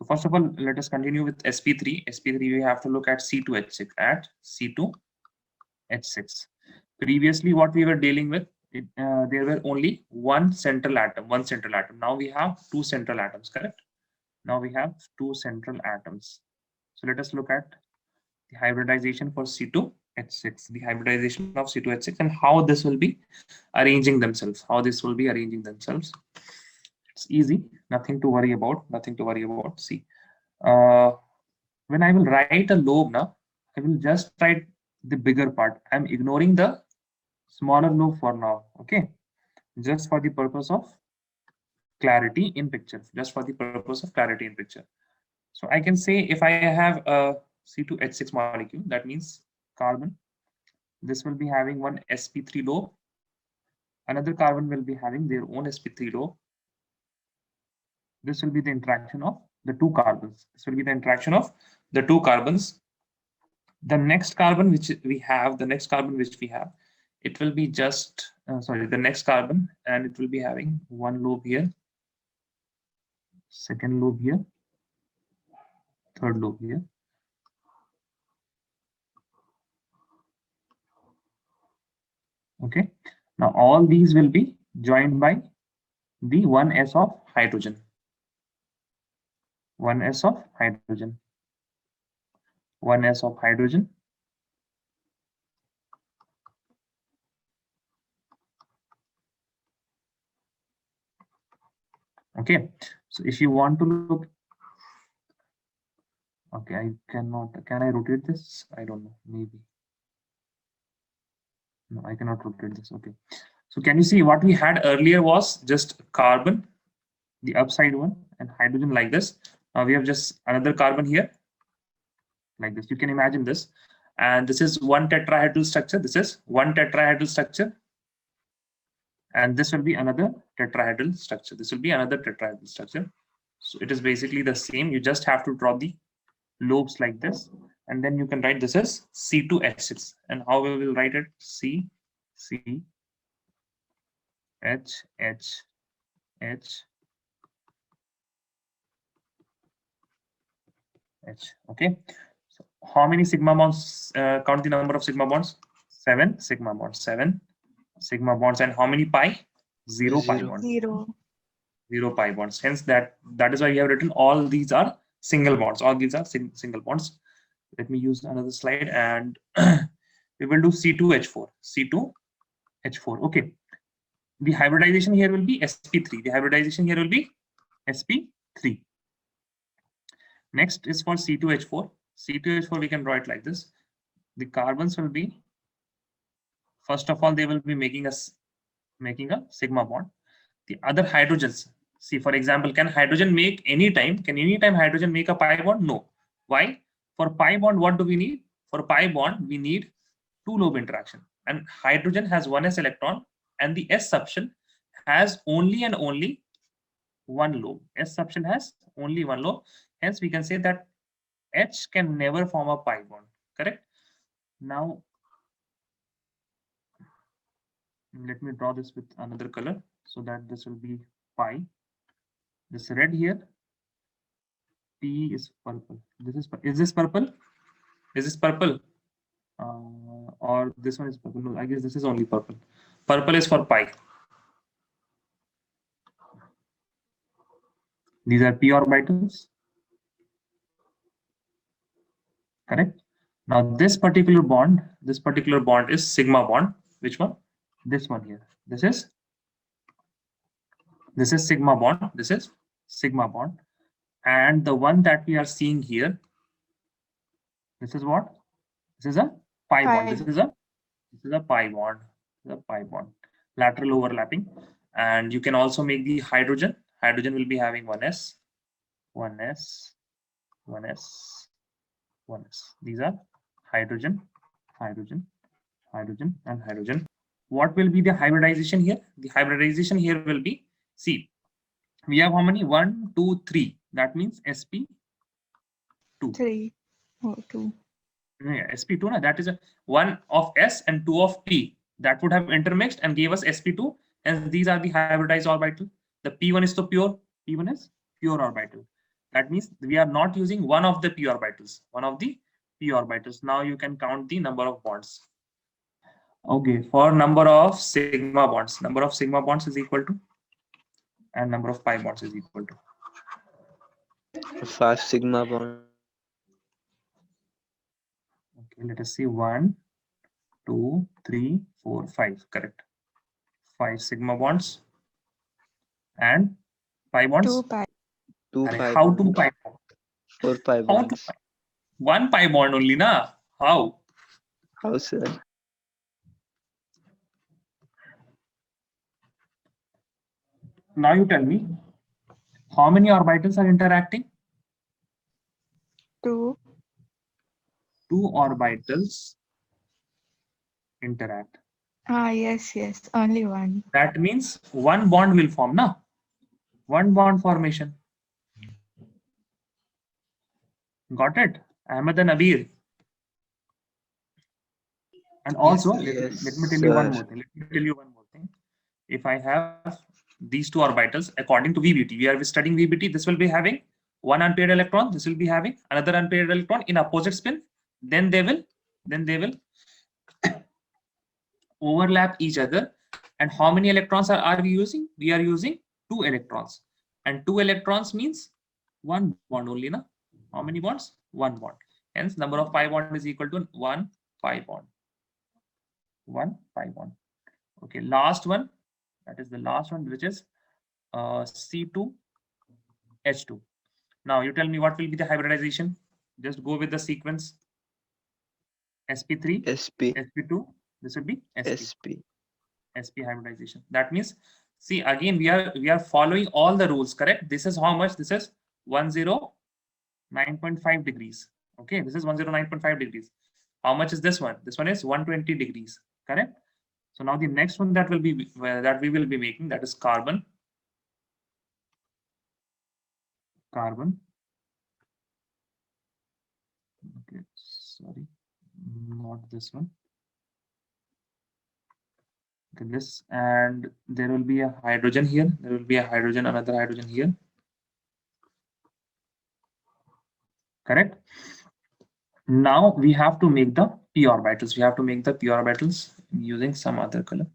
So first of all, let us continue with sp3. sp3, we have to look at C2H6, at C2H6. Previously, what we were dealing with, there were only one central atom. Now we have two central atoms, correct? Now we have two central atoms. So let us look at the hybridization for C2H6, the hybridization of C2H6, and how this will be arranging themselves. It's easy, nothing to worry about. See, when I will write a lobe now, I will just write the bigger part. I'm ignoring the smaller lobe for now, okay? Just for the purpose of clarity in picture. So I can say if I have a C2H6 molecule, that means carbon. This will be having one sp3 lobe. Another carbon will be having their own sp3 lobe. This will be the interaction of the two carbons. The next carbon which we have, it will be just, the next carbon, and it will be having one lobe here, second lobe here, third lobe here. Okay, now all these will be joined by the 1s of hydrogen. 1s of hydrogen. Okay, so if you want to look, okay, I cannot, can I rotate this? I don't know, maybe. No, I cannot rotate this. Okay, so can you see what we had earlier was just carbon, the upside one, and hydrogen like this. Now we have just another carbon here, like this. You can imagine this, and this is one tetrahedral structure. And this will be another tetrahedral structure. So it is basically the same. You just have to draw the lobes like this, and then you can write this as C2H6. And how we will write it? C H H H H. Okay. So how many sigma bonds? Count the number of sigma bonds. 7 sigma bonds. And how many pi? 0 pi bonds. 0 pi bonds. Hence that is why we have written all these are single bonds. Single bonds. Let me use another slide, and we will do C2H4. Okay. The hybridization here will be sp3. Next is for C2H4. We can draw it like this. The carbons will be, first of all, they will be making a sigma bond. The other hydrogens, see, for example, can hydrogen make anytime hydrogen make a pi bond? No. Why? For pi bond, what do we need? For pi bond, we need two lobe interaction, and hydrogen has 1s electron, and the s subshell has only and only one lobe. Hence we can say that H can never form a pi bond. Correct? Now let me draw this with another color, so that this will be pi. This red here, P is purple. Is this purple? Or this one is purple? No, I guess this is only purple. Purple is for pi. These are p orbitals. Correct? Now this particular bond is sigma bond. Which one? This one here. This is sigma bond. And the one that we are seeing here, this is what? This is a pi bond. This is a pi bond. Lateral overlapping. And you can also make the hydrogen. Hydrogen will be having 1s. These are hydrogen. And hydrogen. What will be the hybridization here? The hybridization here will be, see, we have how many? 1, 2, 3. That means sp2. 3 or 2. Yeah, sp2. No? That is a 1 of s and 2 of p. That would have intermixed and gave us sp2. And these are the hybridized orbital. The p1 is the pure. P1 is pure orbital. That means we are not using one of the p orbitals. One of the p orbitals. Now you can count the number of bonds. Okay, for number of sigma bonds, number of sigma bonds is equal to, and number of pi bonds is equal to 5 sigma bond. Okay, let us see 1, 2, 3, 4, 5. Correct. 5 sigma bonds and pi bonds. 2 pi. 2 Arre, pi how bonds. 2 pi bond? 4 pi How bonds. 2 pi? 1 pi bond only, na? How? How, sir? Now you tell me, how many orbitals are interacting? 2. 2 orbitals interact. Yes, yes. Only 1. That means one bond will form, na? One bond formation. Got it? Ahmed and Abir. And also, Yes, let me tell you one sir. more thing. Let me tell you one more thing. If I have these two orbitals according to VBT, we are studying VBT, this will be having one unpaired electron, this will be having another unpaired electron in opposite spin. Then they will overlap each other. And how many electrons are we using? We are using 2 electrons. And 2 electrons means one bond only, na? How many bonds? One bond. Hence, number of pi bond is equal to 1 pi bond. 1 pi bond. Okay, last one. That is the last one, which is C2H2. Now you tell me what will be the hybridization. Just go with the sequence. sp3, SP, sp2. This would be SP. sp hybridization. That means, see, again we are following all the rules, correct? This is how much? This is 109.5 degrees. Okay, this is 109.5 degrees. How much is this one? This one is 120 degrees, correct? So now the next one that will be that we will be making, that is carbon. Carbon. Okay, sorry, not this one. Okay, this, and there will be a hydrogen here. There will be a hydrogen, another hydrogen here. Correct. Now we have to make the p orbitals. We have to make the p orbitals using some other color.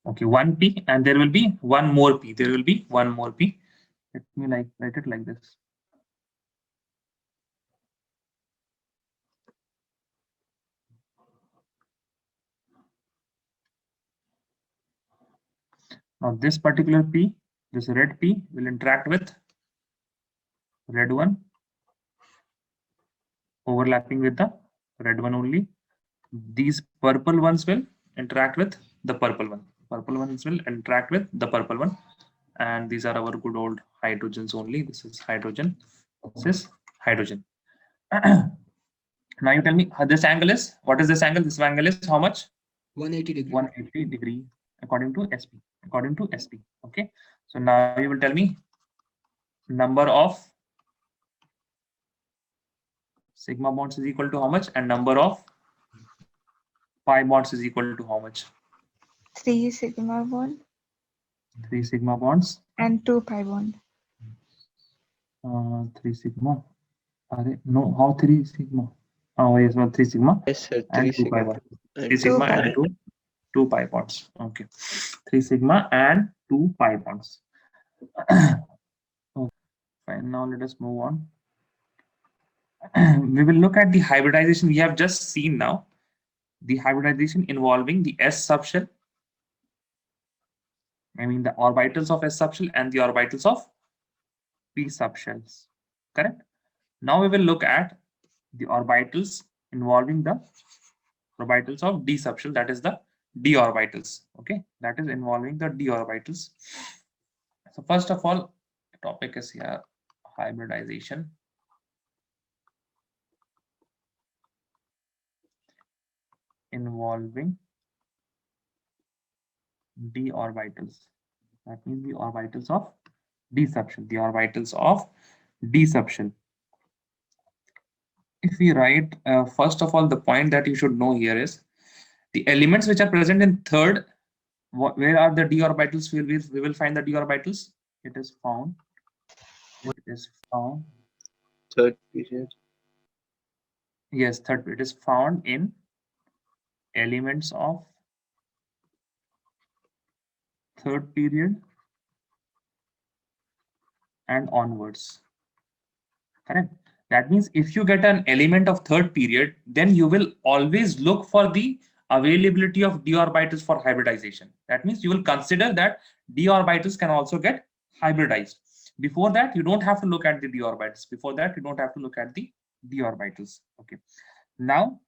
Okay, one p, and there will be one more p. There will be one more p. Let me write it like this. Now this particular p, this red p, will interact with red one, overlapping with the red one only. These purple ones will interact with the purple one. Purple ones will interact with the purple one. And these are our good old hydrogens only. This is hydrogen. This is hydrogen. Now you tell me, this angle is, what is this angle? This angle is how much? 180 degree. 180 degree according to SP. According to SP. Okay. So now you will tell me number of sigma bonds is equal to how much, and number of pi bonds is equal to how much? 3 sigma bond 3 sigma bonds. and 2 pi bond. 3 sigma. No, how 3 sigma? Oh, yes, well, 3 sigma. Yes, sir. 3 And 2 pi sigma. bonds. 3 And sigma 2 pi. and 2 pi bonds. Okay. 3 sigma and 2 pi bonds. Okay, fine. Now let us move on. We will look at the hybridization we have just seen now. The hybridization involving the s subshell. I mean the orbitals of s subshell and the orbitals of p subshells. Correct? Now we will look at the orbitals involving the orbitals of d subshell, that is the d orbitals. Okay, that is involving the d orbitals. So first of all, the topic is here hybridization. Involving d orbitals. That means the orbitals of d subshell. The orbitals of d subshell. If we write, first of all, the point that you should know here is, The elements which are present in third, where are the d orbitals? We will find the d orbitals. It is found. Third period. Yes, third. It is found in elements of third period and onwards. Correct. That means if you get an element of third period, then you will always look for the availability of d orbitals for hybridization. That means you will consider that d orbitals can also get hybridized. Before that, you don't have to look at the d orbitals. Before that, you don't have to look at the d orbitals. Okay. Now,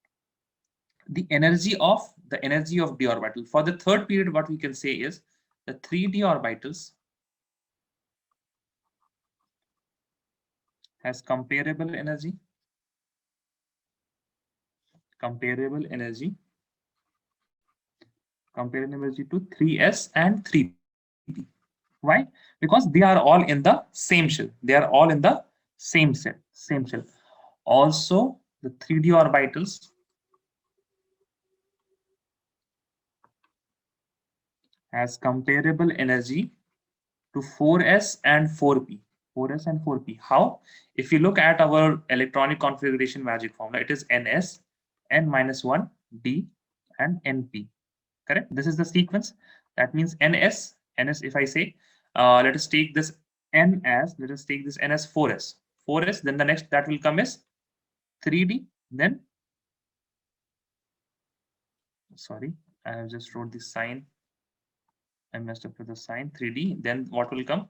the energy of d orbital for the third period, what we can say is the 3d orbitals has comparable energy to 3s and 3p. Why? Because they are all in the same shell. They are all in the same shell. Also, the 3d orbitals has comparable energy to 4s and 4p. 4s and 4p. How? If you look at our electronic configuration magic formula, it is ns, n-1, d, and np. Correct? This is the sequence. That means ns, if I say, let us take this n as 4s. 4s, then the next that will come is 3d, then, sorry, I have just wrote the sign. I messed up with the sign. 3d, then what will come?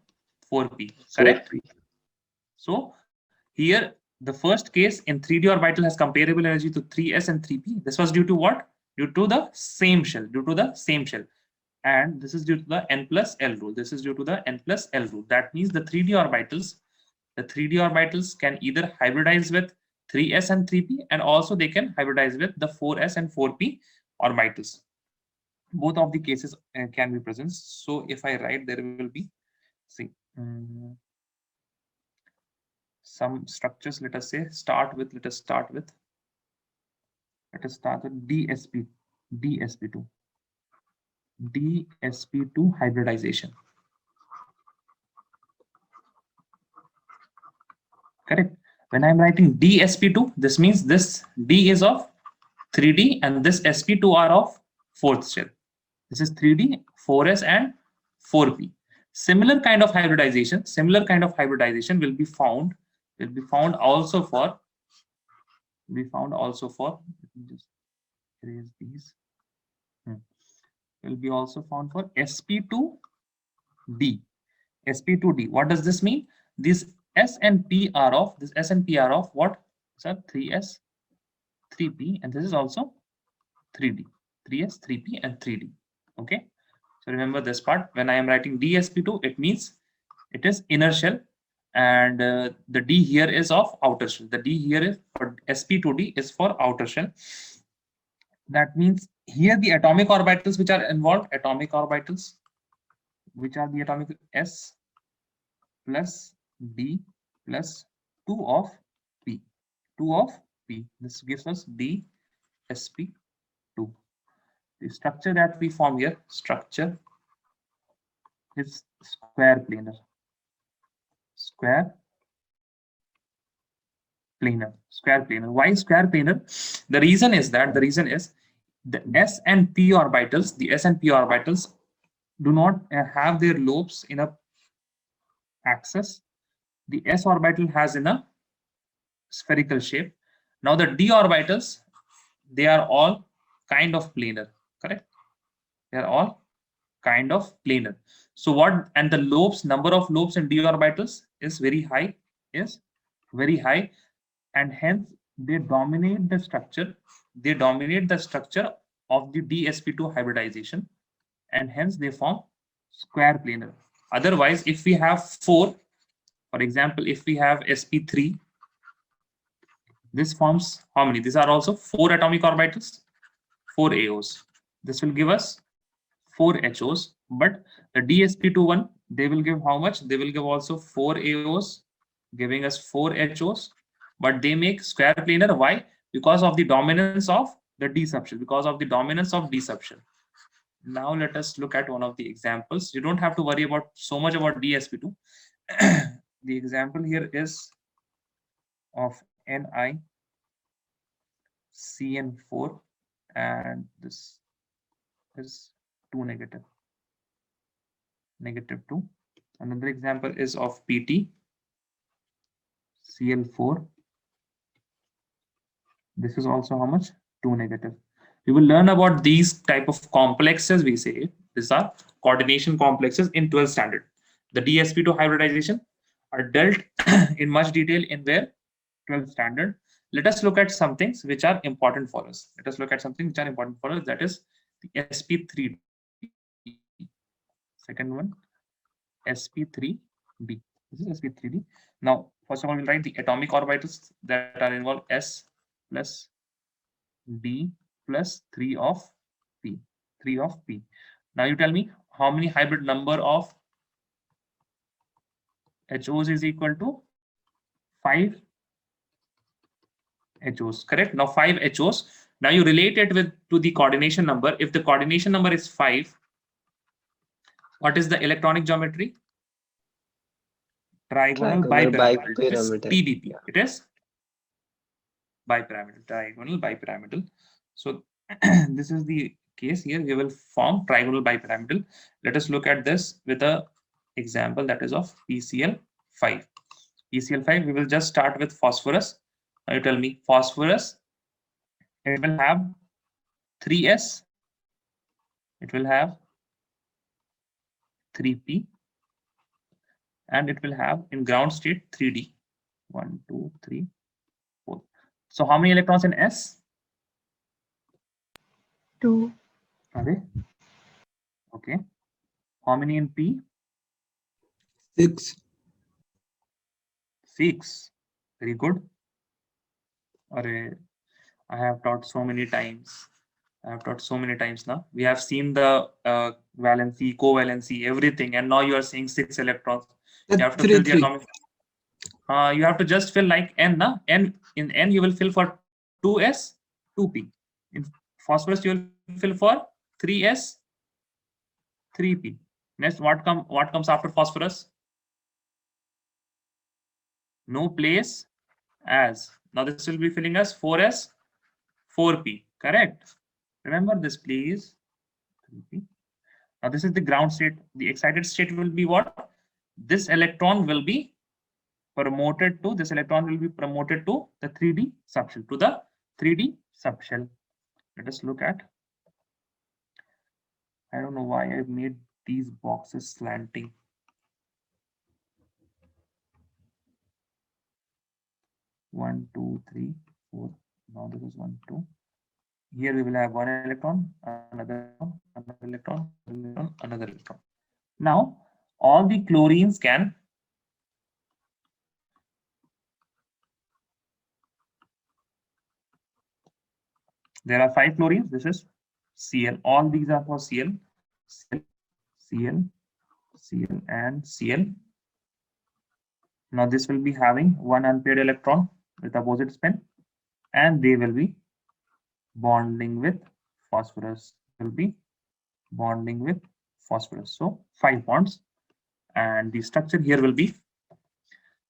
4p. Correct? 4p. So here the first case in 3d orbital has comparable energy to 3s and 3p. This was due to what? Due to the same shell. And this is due to the n plus l rule. That means the 3d orbitals can either hybridize with 3s and 3p, and also they can hybridize with the 4s and 4p orbitals. Both of the cases can be present. So if I write, there will be, see, some structures. Let us start with DsP2 hybridization. Correct. When I'm writing DsP2, this means this D is of 3D and this sp2 are of fourth shell. This is 3D, 4s, and 4p. Similar kind of hybridization will be found also for. Let me just erase these. Will be also found for sp2d. What does this mean? This s and p are of what? So 3s, 3p, and this is also 3d. 3s, 3p, and 3d. Okay. So remember this part. When I am writing DsP2, it means it is inner shell, and the D here is of outer shell. The D here is for sp2d is for outer shell. That means here the atomic orbitals which are involved, which are the atomic s plus d plus 2 of p. This gives us DsP2. The structure that we form here, is square planar. Why square planar? The reason is the s and p orbitals, do not have their lobes in a axis. The s orbital has in a spherical shape. Now the d orbitals, they are all kind of planar. Correct? They are all kind of planar. So what? And the lobes, number of lobes in d orbitals is very high, and hence they dominate the structure. Of the DsP2 hybridization, and hence they form square planar. Otherwise, if we have 4, for example, if we have sp3, this forms how many? These are also 4 atomic orbitals, 4 AOs. This will give us 4 HOs, but the DsP2 one, they will give how much? They will give also 4 AOs, giving us 4 HOs, but they make square planar. Why? Because of the dominance of the d subshell because of the dominance of d subshell. Now let us look at one of the examples. You don't have to worry about so much about dsp2. The example here is of Ni CN4, and this is 2 negative, -2. Another example is of PT Cl4. This is also how much? 2 negative. You will learn about these type of complexes. We say these are coordination complexes in 12th standard. The dsp2 hybridization are dealt in much detail in their 12th standard. Let us look at some things which are important for us. Let us look at something which are important for us. That is the sp3. Second one, sp3d. This is sp3d. Now, first of all, we'll write the atomic orbitals that are involved: s plus d plus 3 of p. 3 of p. Now you tell me how many hybrid number of HOs is equal to 5 HOs, correct? Now 5 HOs. Now you relate it to the coordination number. If the coordination number is 5, what is the electronic geometry? Trigonal bipyramidal. It is PBP. It is bipyramidal, trigonal bipyramidal. So this is the case here. We will form trigonal bipyramidal. Let us look at this with a example that is of PCl5. PCl5, we will just start with phosphorus. Now you tell me phosphorus, it will have 3s, it will have 3p, and it will have in ground state 3d. 1, 2, 3, 4. So how many electrons in s? 2. Are they? Okay. How many in p? 6. 6. Very good. Array, I have taught so many times. Now. We have seen the valency, covalency, everything, and now you are seeing 6 electrons. You have to fill the atomic. You have to just fill like n, na? N in n you will fill for 2s, 2p. In phosphorus you will fill for 3s, 3p. Next, what comes after phosphorus? No place as. Now this will be filling us 4s, 4p. Correct. Remember this, please. 3p. Now this is the ground state. The excited state will be what? This electron will be promoted to the 3D subshell, to the 3D subshell. Let us look at. I don't know why I made these boxes slanting. One, two, three, 4. Now this is 1, 2. Here we will have one electron, another electron, another electron. Now all the chlorines can there are 5 chlorines. This is Cl. All these are for Cl, Cl, and Cl. Now this will be having one unpaired electron with opposite spin, and they will be bonding with phosphorus. So 5 bonds, and the structure here will be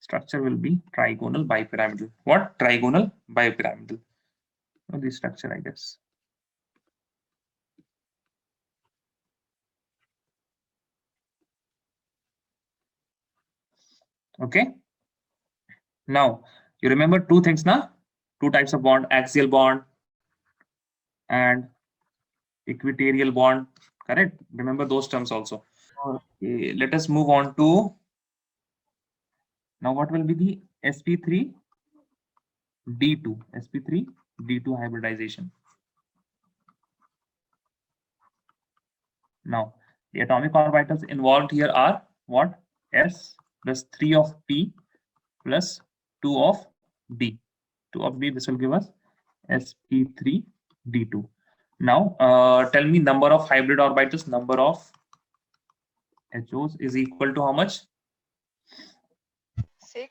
trigonal bipyramidal. What? Trigonal bipyramidal. The structure, I guess. Okay. Now you remember 2 things now. 2 types of bond: axial bond and equatorial bond. Correct. Remember those terms also. Okay. Let us move on to now. What will be the sp3d2? sp3d2 hybridization. Now the atomic orbitals involved here are what? S plus 3 of p plus 2 of d. 2 of d. This will give us sp3d2. Now tell me number of hybrid orbitals. Number of HOs is equal to how much? 6.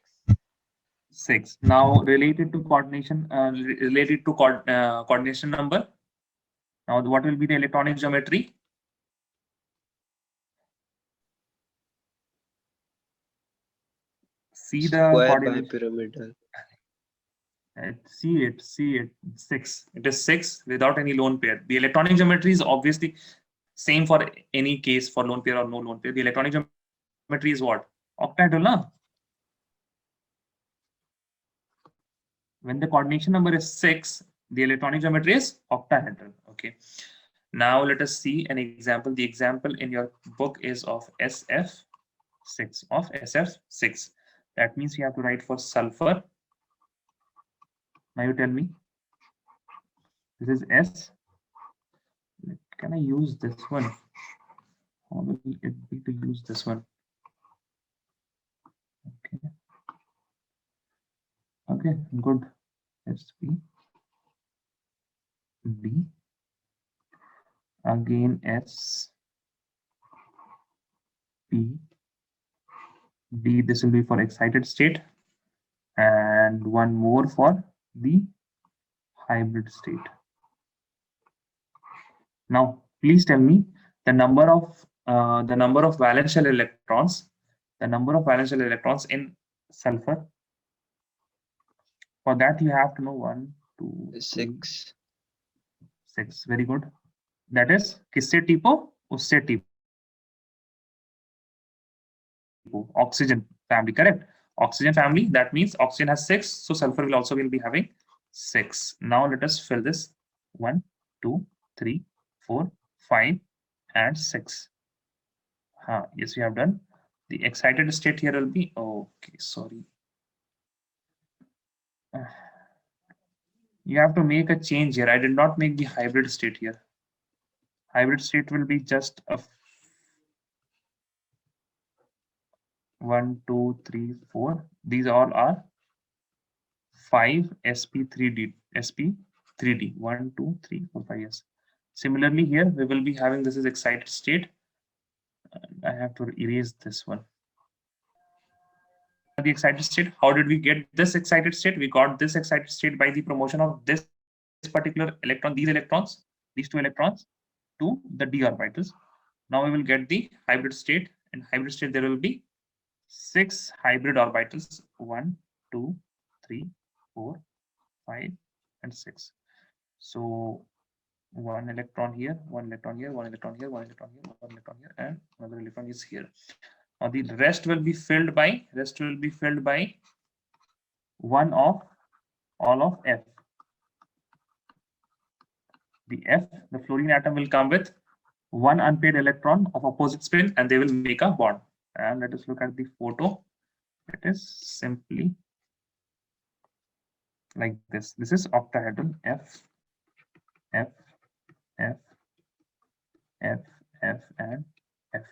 6. Now related to coordination, coordination number. Now what will be the electronic geometry? See the Square coordinate. bipyramidal. See it. 6. It is 6 without any lone pair. The electronic geometry is obviously same for any case for lone pair or no lone pair. The electronic geometry is what? Octahedral, na? When the coordination number is 6, the electronic geometry is octahedral. Okay. Now let us see an example. The example in your book is of SF6. That means you have to write for sulfur. Now you tell me. This is S. Can I use this one? How will it be to use this one? Okay. Okay, good. SP. B. Again S. P. D. This will be for excited state. And one more for the hybrid state. Now, please tell me the number of valence shell electrons. The number of valence shell electrons in sulfur. For that, you have to know 1, 2, 6. 6. Very good. That is किससे tipo? उससे tipo. Oxygen family, correct? Oxygen family. That means oxygen has 6, so sulfur will also be having 6. Now let us fill this 1, 2, 3, 4, 5, and 6. Yes, we have done. The excited state here will be okay. Sorry. You have to make a change here. I did not make the hybrid state here. Hybrid state will be just a 1, 2, 3, 4. These all are 5 sp3d. 1, 2, 3, 4, 5. Yes. Similarly, here we will be having this is excited state. I have to erase this one. The excited state. How did we get this excited state? We got this excited state by the promotion of this particular electron, these two electrons to the d orbitals. Now we will get the hybrid state. In hybrid state, there will be 6 hybrid orbitals. 1, 2, 3, 4, 5, and 6. So 1 electron here, 1 electron here, 1 electron here, 1 electron here, 1 electron here, and another electron is here. Now the rest will be filled by one of all of F. The fluorine atom will come with 1 unpaired electron of opposite spin, and they will make a bond. And let us look at the photo. It is simply like this. This is octahedral F, F, F, F, F, and F.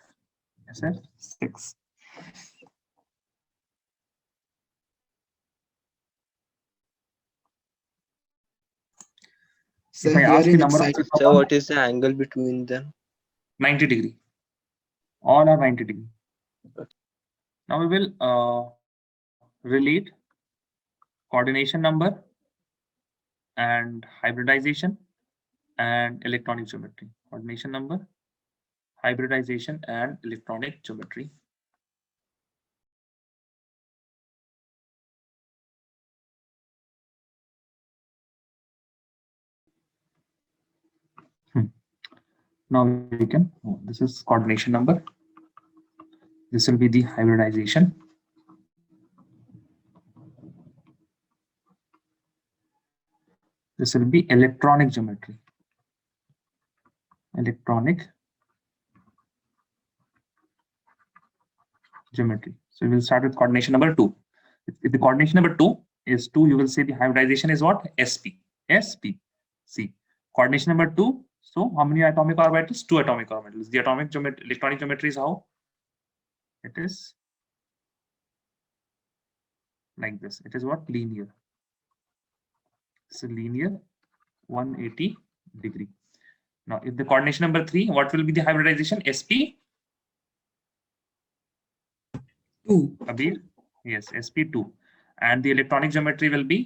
SF6. So If I here ask the in number of excited, So what is the angle between them? 90 degree. All are 90 degree. Now we will relate coordination number and hybridization and electronic geometry. Coordination number, hybridization, and electronic geometry. Now we can, this is coordination number. This will be the hybridization. This will be electronic geometry. Electronic geometry. So we will start with coordination number 2. If the coordination number 2 is 2, you will say the hybridization is what? SP. SP. See. Coordination number 2. So how many atomic orbitals? 2 atomic orbitals. The atomic geometry, electronic geometry is how? It is like this. It is what? Linear. It's a linear 180 degree. Now, if the coordination number 3, what will be the hybridization? SP? 2. Abir? Yes, SP2. and the electronic geometry will be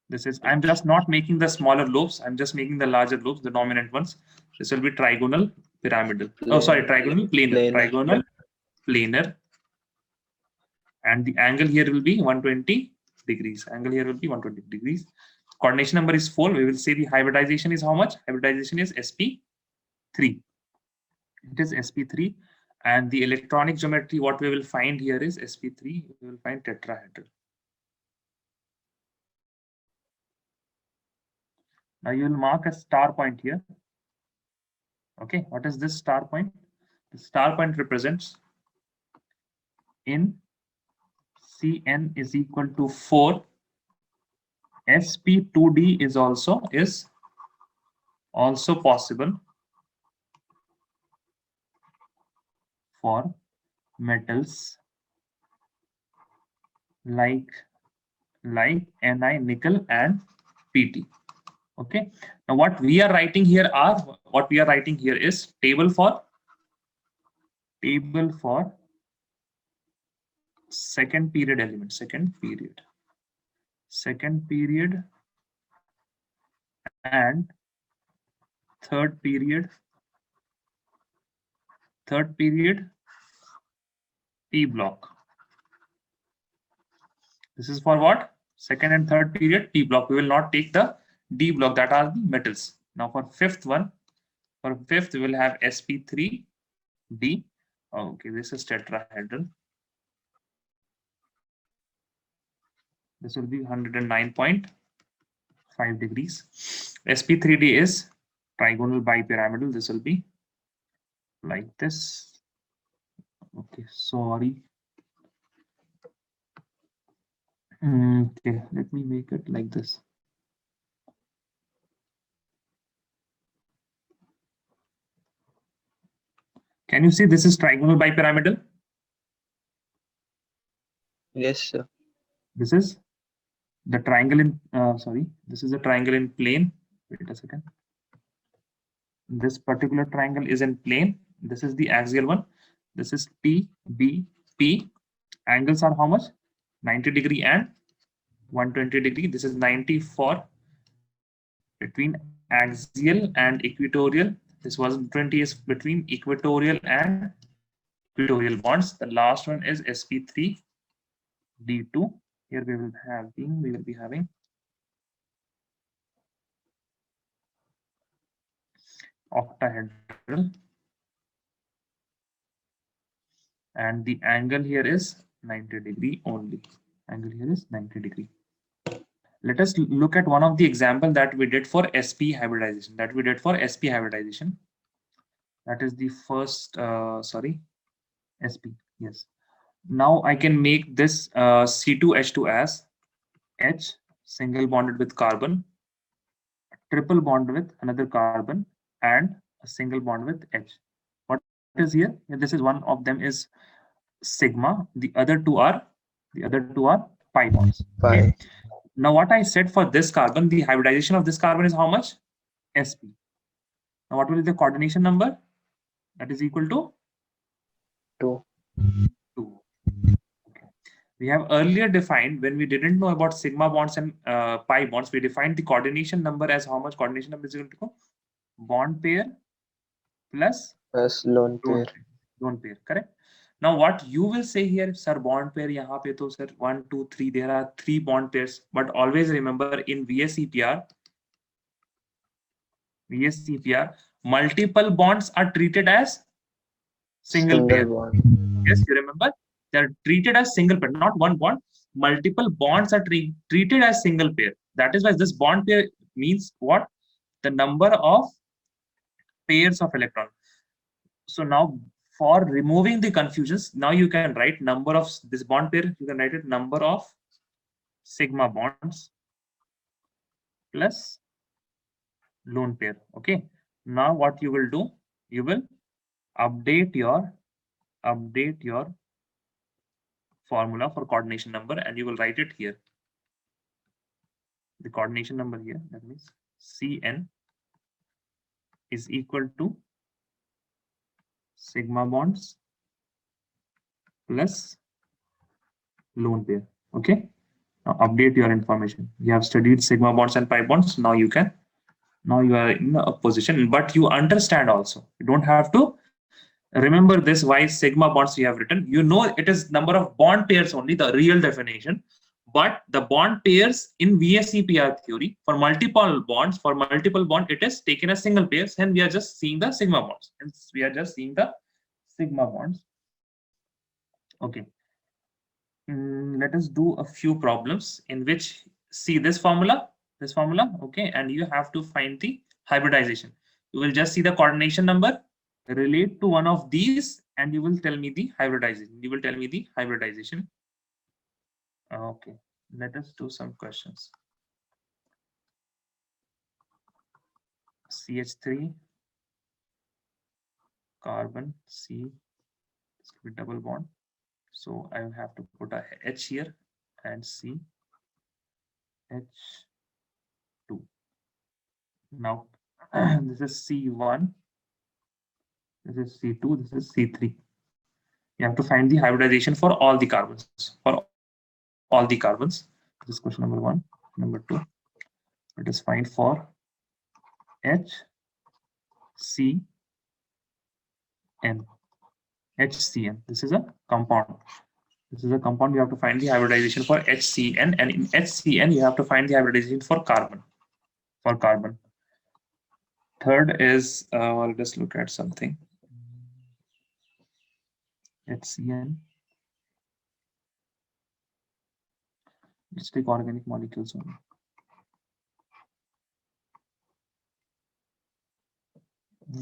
this is, I'm just not making the smaller lobes, I'm just making the larger lobes, the dominant ones. This will be trigonal pyramidal. Oh, sorry, trigonal planar. Planar. Trigonal planar. And the angle here will be 120 degrees. Angle here will be 120 degrees. Coordination number is 4. We will say the hybridization is how much? Hybridization is sp3. It is sp3. And the electronic geometry, what we will find here is sp3. We will find tetrahedral. Now you will mark a star point here. Okay, what is this star point? The star point represents in Cn is equal to 4. sp2d is also possible for metals like Ni, nickel, and Pt. Okay. Now what we are writing here is table for second period element, second period and third period P block. This is for what? Second and third period P block. We will not take the D block, that are the metals. Now for fifth we will have sp3d. Okay, this is tetrahedral. This will be 109.5 degrees. sp3d is trigonal bipyramidal. This will be like this. Okay, sorry. Okay, let me make it like this. Can you see this is trigonal bipyramidal? Yes, sir. This is the triangle in this is the triangle in plane. Wait a second. This particular triangle is in plane. This is the axial one. This is T, B, P. Angles are how much? 90 degree and 120 degree. This is 90 for between axial and equatorial. This was 20 is between equatorial and equatorial bonds. The last one is sp3 d2. Here we will be having octahedral, and the angle here is 90 degree only. Angle here is 90 degree. Let us look at one of the example that we did for sp hybridization. That is the first sp. Yes. Now I can make this C2H2 as H single bonded with carbon, triple bond with another carbon, and a single bond with H. What is here? This is one of them is sigma. The other two are pi bonds. Okay. Now what I said for this carbon, the hybridization of this carbon is how much? sp. Now what will be the coordination number? That is equal to 2. Okay. We have earlier defined, when we didn't know about sigma bonds and pi bonds, we defined the coordination number as how much? Coordination number is equal to bond pair plus lone pair. Lone pair, correct? Now what you will say here, sir, bond pair yahan pe to sir 1, 2, 3, there are 3 bond pairs, but always remember in VSEPR, multiple bonds are treated as single pair. Bond. Yes, you remember? They are treated as single pair, not one bond. Multiple bonds are treated as single pair. That is why this bond pair means what? The number of pairs of electrons. So now for removing the confusions, now you can write number of this bond pair, you can write it number of sigma bonds plus lone pair. Okay. Now what you will do, you will update your formula for coordination number and you will write it here. The coordination number here, that means Cn is equal to sigma bonds plus lone pair. Okay. Now update your information. You have studied sigma bonds and pi bonds. Now you are in a position, but you understand also. You don't have to remember this why sigma bonds you have written. You know it is number of bond pairs only, the real definition. But the bond pairs in VSEPR theory for multiple bonds, it is taken as single pairs, and we are just seeing the sigma bonds. Hence, we are just seeing the sigma bonds. Okay. Let us do a few problems in which see this formula, okay, and you have to find the hybridization. You will just see the coordination number, relate to one of these, and you will tell me the hybridization. Okay, let us do some questions. CH3, carbon, C, this could be double bond. So I have to put a H here and C, H2. Now this is C1, this is C2, this is C3. You have to find the hybridization for all the carbons. This is question number 1. Number 2, let us find for HCN. HCN. This is a compound. You have to find the hybridization for HCN, and in HCN you have to find the hybridization for carbon. Third is let us look at something. HCN. Let's take organic molecules only.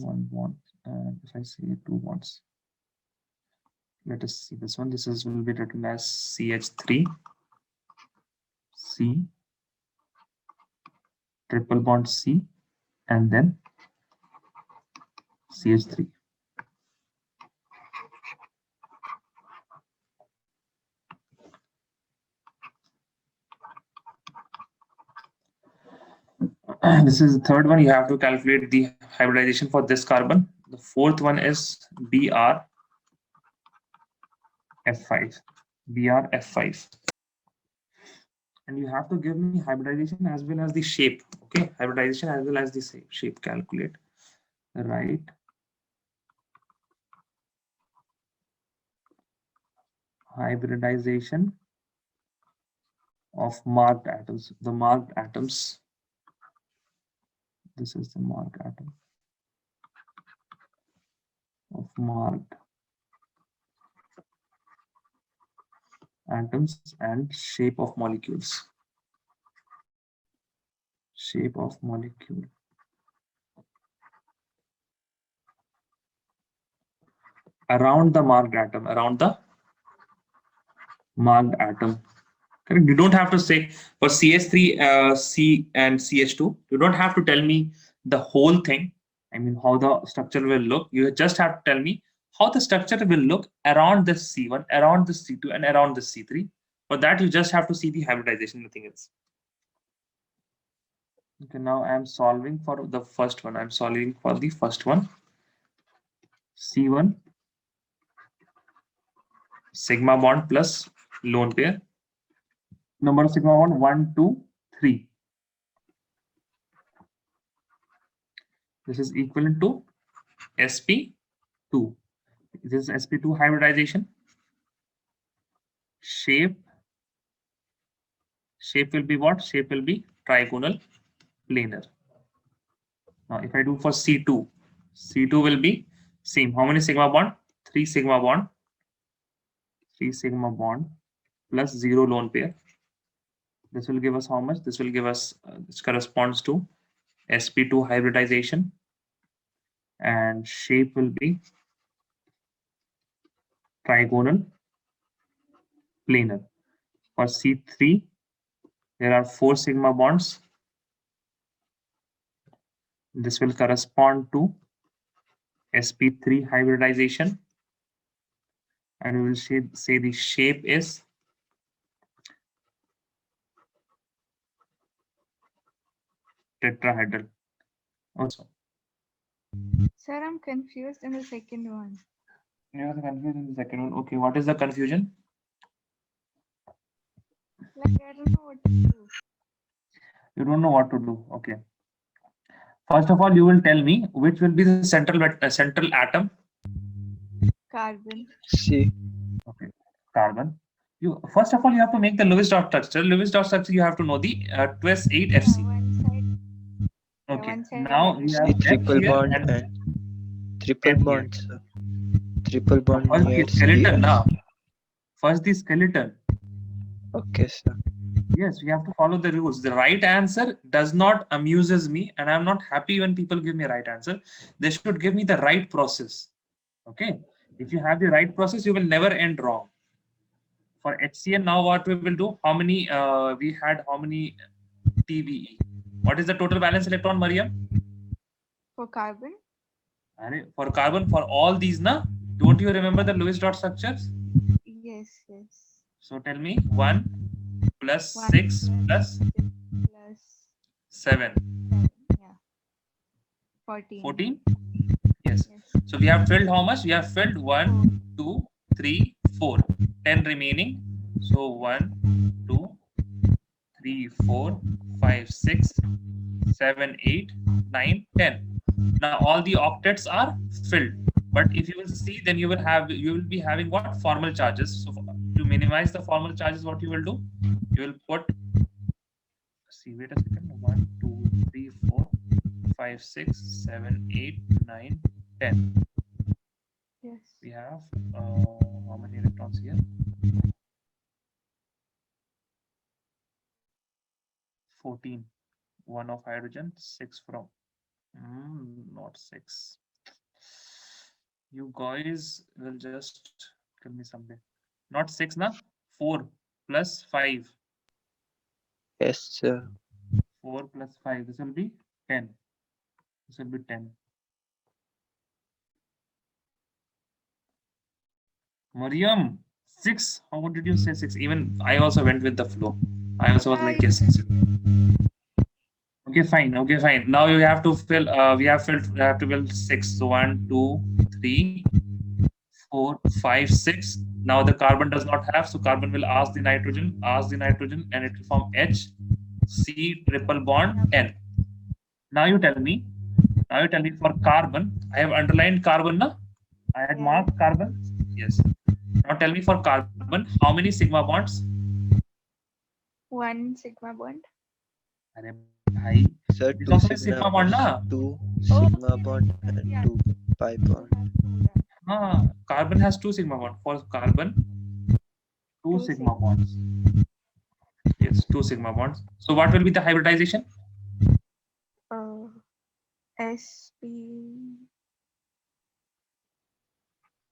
One bond, and if I say 2 bonds, let us see this one. This will be written as CH3, C, triple bond C, and then CH3. This is the third one. You have to calculate the hybridization for this carbon. The fourth one is BRF5. And you have to give me hybridization as well as the shape. Okay, hybridization as well as the shape. Calculate. Right. Hybridization of marked atoms. The marked atoms. This is the marked atom of marked atoms and shape of molecules. Shape of molecule. Around the marked atom. Correct. You don't have to say for CH3, C and CH2. You don't have to tell me the whole thing. I mean, how the structure will look. You just have to tell me how the structure will look around this C1, around this C2, and around this C3. For that, you just have to see the hybridization, nothing else. Okay, now I am solving for the first one. C1, sigma bond plus lone pair. Number of sigma bond 1, 2, 3. This is equivalent to sp2. This is sp2 hybridization. Shape will be what? Shape will be trigonal planar. Now if I do for C2 will be same. How many sigma bond? 3 sigma bond plus 0 lone pair. This will give us how much? This will give us this corresponds to sp2 hybridization, and shape will be trigonal planar. For C3 there are 4 sigma bonds. This will correspond to sp3 hybridization, and we will say the shape is tetrahedral. Also, Sir, I'm confused in the second one. You are confused in the second one. Okay, what is the confusion? Like I don't know what to do. You don't know what to do. Okay. First of all, you will tell me which will be the central atom. Carbon. C. Okay, carbon. You first of all you have to make the Lewis dot structure. Lewis dot structure you have to know the twice 8 Yeah, FC. one side. Yeah, Okay. one side Now we C. have F Triple here bond and and triple N here. bond, sir. Triple Now bond first near the skeleton. C. Now first the skeleton. Okay, sir. Yes, we have to follow the rules. The right answer does not amuses me, and I'm not happy when people give me right answer. They should give me the right process. Okay. If you have the right process, you will never end wrong. For HCN, now what we will do? How many we had? How many TBE? What is the total valence electron, Mariam? For carbon. For carbon, for all these, na? Don't you remember the Lewis dot structures? Yes, yes. So tell me, 1 plus 1 6 plus 6 plus 7. 7. Yeah. 14. 14? Yes. Yes. So we have filled how much? We have filled 1, 4. 2, 3, 4. 10 remaining. So 1, 2, 3, 4, 5, 6, 7, 8, 9, 10. Now all the octets are filled. But if you will see, then you will be having what? Formal charges. So to minimize the formal charges, what you will do? You will put, see, wait a second. 1, 2, 3, 4, 5, 6, 7, 8, 9, 10. Yes. We have how many electrons here? 14. 1 of hydrogen, 6 from not 6. You guys will just tell me someday. Not 6, na? 4 plus 5. Yes, sir. 4 plus 5. This will be 10. This will be 10. Mariam, 6. How did you say 6? Even I also went with the flow. I also was like, yes, 6. Okay, fine. Okay, fine. Now you have to fill. We have to fill 6. So 1, 2, 3, 4, 5, 6. Now the carbon does not have, so carbon will ask the nitrogen, and it will form H, C, triple bond, N. Now you tell me. For carbon. I have underlined carbon, na? I had marked carbon. Yes. Now tell me for carbon, how many sigma bonds? 1 sigma bond. Arey bhai, Sir, this 2 also is sigma sigma bond, bonds. na? 2 Oh, sigma bond and yeah. 2 pi bond. Carbon has 2 sigma bonds. For carbon, 2 sigma bonds. Yes, 2 sigma bonds. So what will be the hybridization? SP.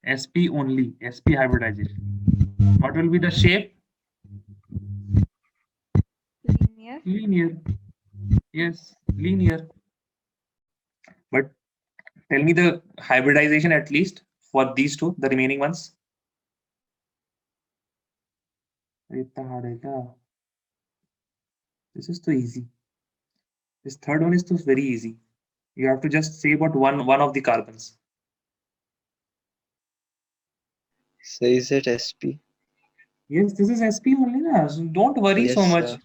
SP only. SP hybridization. What will be the shape? Linear. Linear. Yes, linear. But tell me the hybridization at least for these two, the remaining ones. This is too easy. This third one is too very easy. You have to just say about one of the carbons. So is it SP? Yes, this is SP only. Na? So don't worry Yes, so much. sir.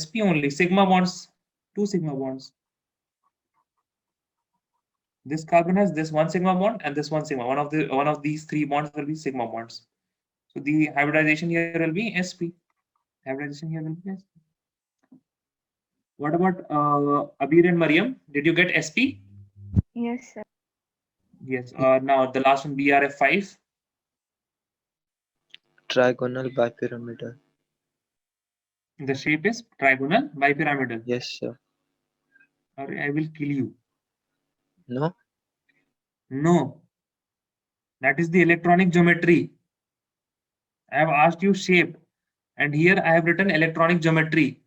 SP only. Sigma bonds. 2 sigma bonds. This carbon has this 1 sigma bond and this 1 sigma. One of these 3 bonds will be sigma bonds. So the hybridization here will be SP. Hybridization here will be SP. What about Abir and Mariam? Did you get SP? Yes, sir. Yes. Now the last one, BRF5. Trigonal bipyramidal. The shape is trigonal bipyramidal. Yes, sir. Or I will kill you. No? No. That is the electronic geometry. I have asked you shape. And here I have written electronic geometry.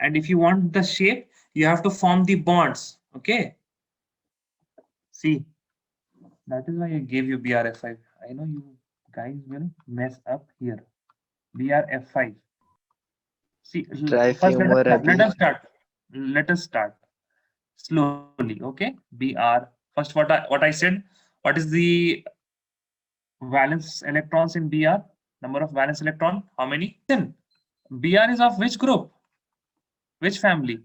And if you want the shape, you have to form the bonds. Okay. See, that is why I gave you BRF5. I know you guys will mess up here. BRF5. See, first let us start slowly. Okay. BR. First, what I said. What is the valence electrons in Br, number of valence electron, how many? 10. Br is of which group? Which family?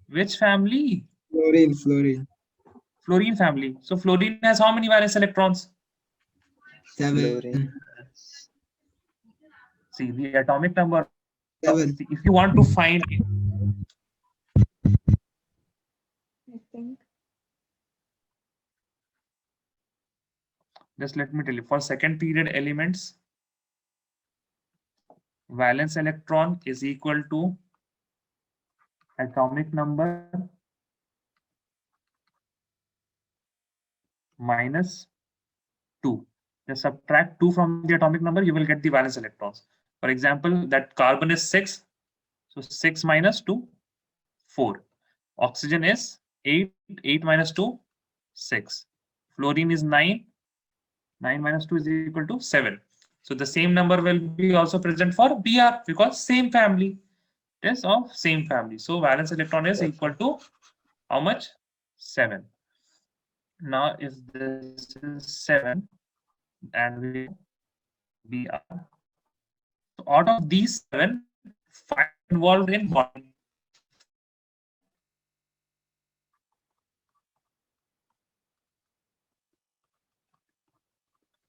Which family? Fluorine. Fluorine family. So fluorine has how many valence electrons? 7. Fluorine. See the atomic number. 7. See, if you want to find I think. just let me tell you, for second period elements, valence electron is equal to atomic number minus 2. Just subtract 2 from the atomic number, you will get the valence electrons. For example, that carbon is 6. So 6 minus 2, 4. Oxygen is 8. 8 minus 2, 6. Fluorine is 9. 9 minus 2 is equal to 7. So the same number will be also present for Br because same family. It is of same family. So valence electron is equal to how much? 7. Now if this is 7 and we Br, so out of these 7, 5 involved in bonding.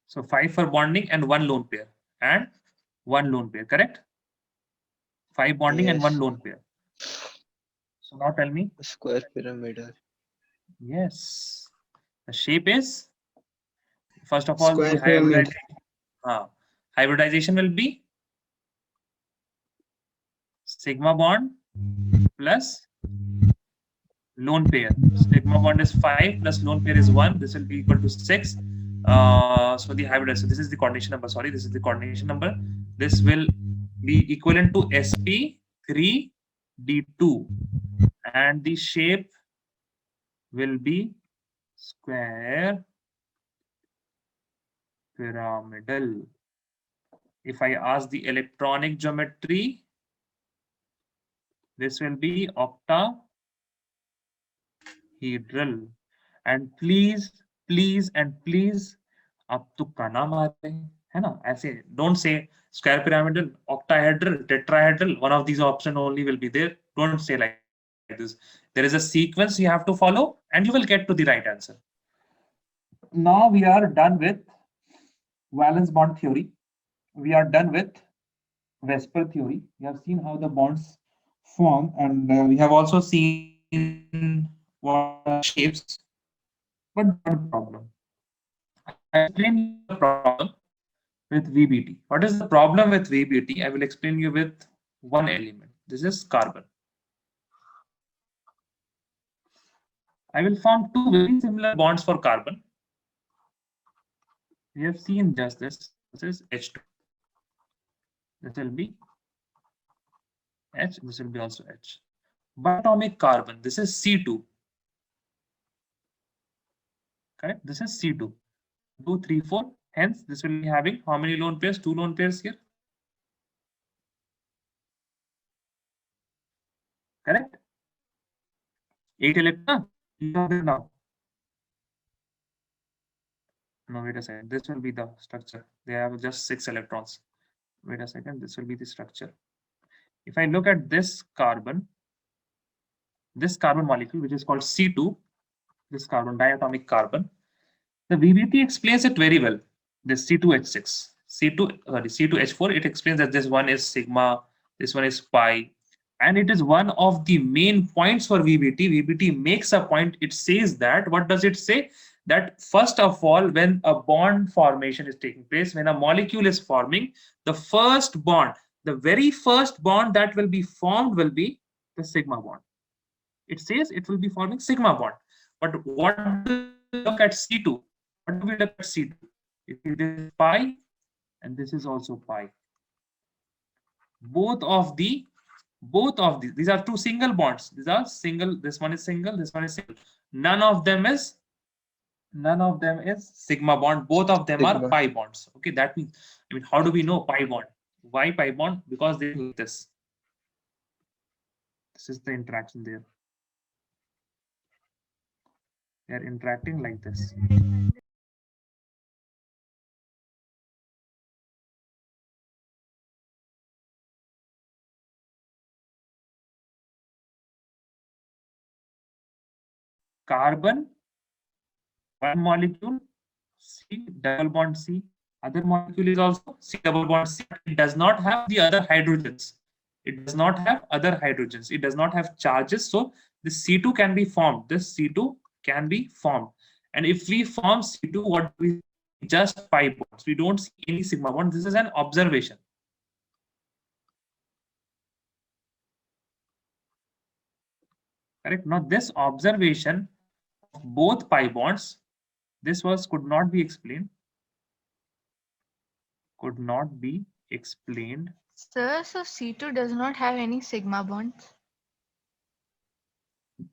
So 5 for bonding and 1 lone pair and 1 lone pair, correct? 5 bonding and 1 Yes. lone pair. So now tell me. Square pyramidal. Yes. The shape is, first of all, Square the pyramid. hybridization will be sigma bond plus lone pair. Sigma bond is 5 plus lone pair is 1. This will be equal to 6. So the hybridization, this is the coordination number. Sorry, this is the coordination number. This will be equivalent to sp3d2, and the shape will be square pyramidal. If I ask the electronic geometry, this will be octahedral. And please आप तुक्का ना मारे, है ना? ऐसे don't say square pyramidal, octahedral, tetrahedral. One of these options only will be there. Don't say like this. There is a sequence you have to follow, and you will get to the right answer. Now we are done with valence bond theory. We are done with Vesper theory. We have seen how the bonds form, and we have also seen what are shapes. But not a problem. I explain the problem with VBT. What is the problem with VBT? I will explain you with one element. This is carbon. I will form two very similar bonds for carbon. We have seen just this. This is H2. This will be H. This will be also H. Biatomic carbon. This is C2. Correct? This is C2. 2, 3, 4. Hence, this will be having how many lone pairs? 2 lone pairs here. Correct? 8 electrons. Now. No, wait a second. This will be the structure. They have just 6 electrons. Wait a second. This will be the structure. If I look at this carbon molecule, which is called C2, this carbon, diatomic carbon, the VBT explains it very well. This C2H6, C2H4, it explains that this one is sigma, this one is pi, and it is one of the main points for VBT. VBT makes a point. It says that, what does it say? That first of all, when a bond formation is taking place, when a molecule is forming, the first bond, the very first bond that will be formed will be the sigma bond. It says it will be forming sigma bond. But what do we look at C2? What do we look at C2? It is pi, and this is also pi. Both of these, these are two single bonds. These are single. This one is single. This one is single. None of them is sigma bond. Both of them are pi bonds. Okay, that means, I mean, how do we know pi bond? Why pi bond? Because they do this. This is the interaction there. They are interacting like this. Carbon, one molecule, C double bond C. Other molecule is also C double bond C. It does not have the other hydrogens. It does not have other hydrogens. It does not have charges. So this C2 can be formed. This C2 can be formed. And if we form C2, what we just pi bonds. We don't see any sigma bond. This is an observation. Correct. Now this observation of both pi bonds, this could not be explained. Could not be explained. Sir, so C2 does not have any sigma bonds.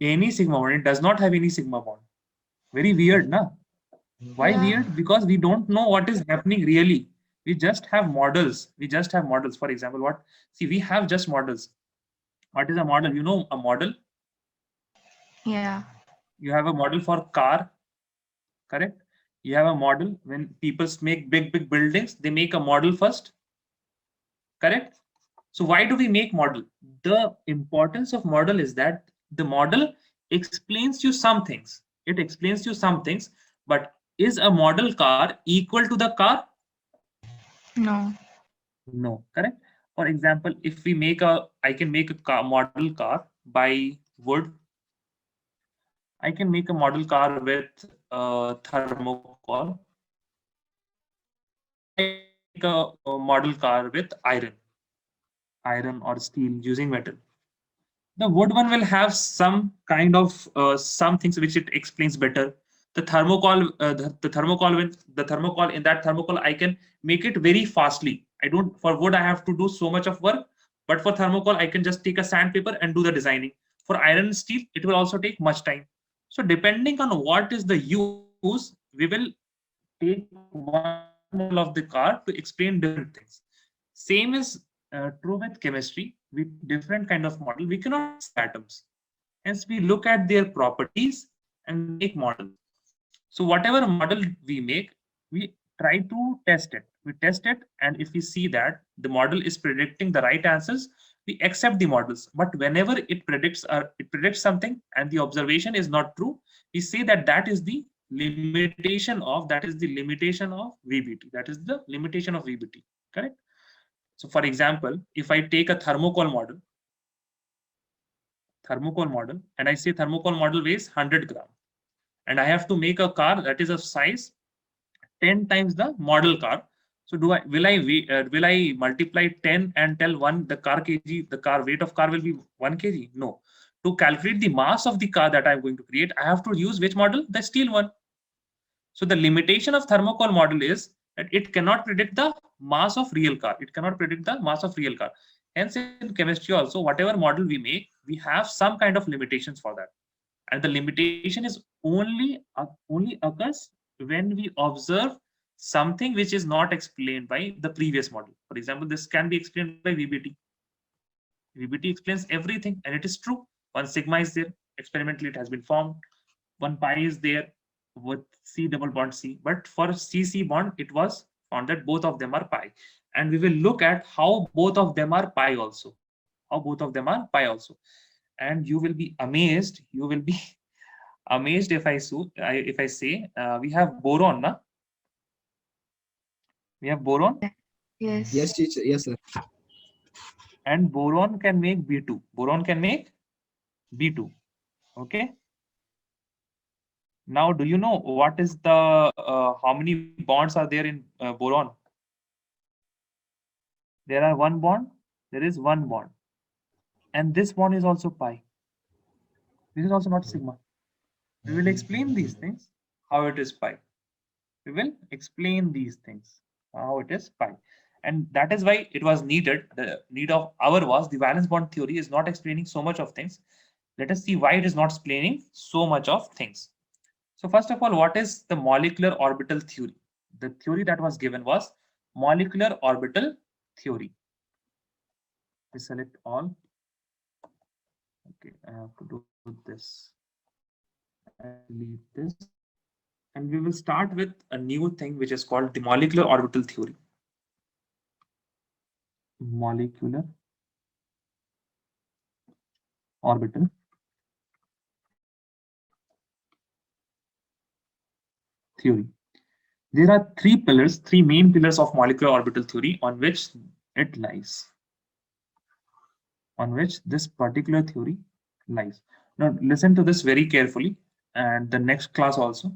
Any sigma bond. It does not have any sigma bond. Very weird, na? Why Yeah. weird? Because we don't know what is happening really. We just have models. We just have models. For example, what? See, we have just models. What is a model? You know a model? Yeah. You have a model for car, correct? You have a model when people make big buildings, they make a model first, correct? So why do we make model? The importance of model is that the model explains you some things. It explains you some things, but is a model car equal to the car? No. No, correct? For example, if we make I can make a model car by wood. I can make a model car with thermocol. Make a model car with iron or steel using metal. The wood one will have some kind of some things which it explains better. The thermocol, the thermocol in that thermocol, I can make it very fastly. I don't for wood I have to do so much of work, but for thermocol I can just take a sandpaper and do the designing. For iron and steel, it will also take much time. So depending on what is the use, we will take one model of the car to explain different things. Same is true with chemistry. With different kind of model, we cannot see atoms. Hence, we look at their properties and make models. So whatever model we make, we try to test it. We test it, and if we see that the model is predicting the right answers, we accept the models. But whenever it predicts something and the observation is not true, we say that that is the limitation of VBT. That is the limitation of VBT. Correct. So, for example, if I take a thermocol model, and I say thermocol model weighs 100 gram, and I have to make a car that is of size 10 times the model car. So will I multiply 10 and tell one the car weight of car will be 1 kg? No. To calculate the mass of the car that I'm going to create, I have to use which model? The steel one. So the limitation of thermocol model is that it cannot predict the mass of real car. It cannot predict the mass of real car. Hence, in chemistry also, whatever model we make, we have some kind of limitations for that. And the limitation is only occurs when we observe something which is not explained by the previous model. For example, this can be explained by VBT. VBT explains everything, and it is true. One sigma is there. Experimentally, it has been formed. One pi is there with C double bond C. But for CC bond, it was found that both of them are pi. And we will look at how both of them are pi also. How both of them are pi also. And you will be amazed. You will be amazed if I say we have boron, na? We have boron. Yes. Yes, teacher. Yes, sir. And boron can make B2. Boron can make B2. Okay. Now, do you know what is the how many bonds are there in boron? There are one bond. There is one bond, and this bond is also pi. This is also not sigma. We will explain these things how it is pi. We will explain these things how it is pi, and that is why it was needed. The need of hour was the valence bond theory is not explaining so much of things. Let us see why it is not explaining so much of things. So first of all, what is the molecular orbital theory? The theory that was given was molecular orbital theory. We select all. Okay, I have to do this. delete this. And we will start with a new thing which is called the molecular orbital theory. Molecular orbital theory. There are three pillars, three main pillars of molecular orbital theory on which it lies, on which this particular theory lies. Now listen to this very carefully, and the next class also.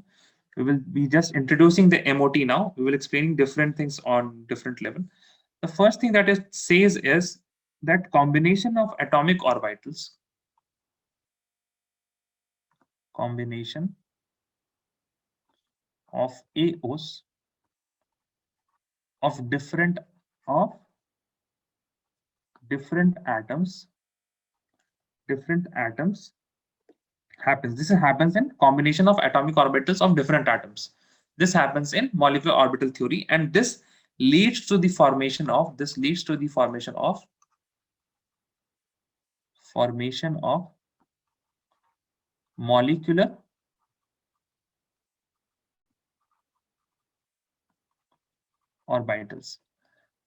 We will be just introducing the MOT now. We will explaining different things on different level. The first thing that it says is that combination of atomic orbitals, combination of AOs of different atoms happens. This happens in combination of atomic orbitals of different atoms. This happens in molecular orbital theory, and this leads to the formation of molecular orbitals.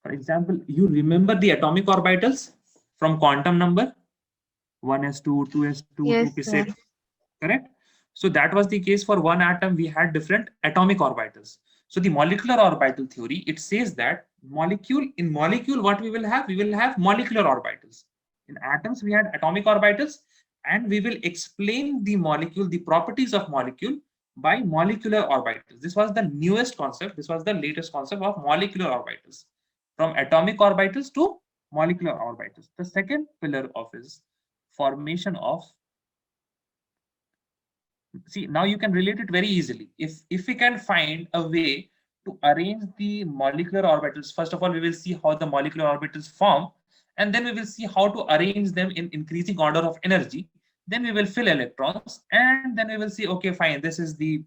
For example, you remember the atomic orbitals from quantum number 1s2, 2s2, Yes, 2p6, sir. correct? So that was the case for one atom. We had different atomic orbitals. So the molecular orbital theory, it says that in molecule, what we will have molecular orbitals. In atoms, we had atomic orbitals, and we will explain the molecule, the properties of molecule by molecular orbitals. This was the newest concept. This was the latest concept of molecular orbitals, from atomic orbitals to molecular orbitals. The second pillar of is formation of, see, now you can relate it very easily. If we can find a way to arrange the molecular orbitals, first of all, we will see how the molecular orbitals form, and then we will see how to arrange them in increasing order of energy. Then we will fill electrons, and then we will see, okay, fine, this is the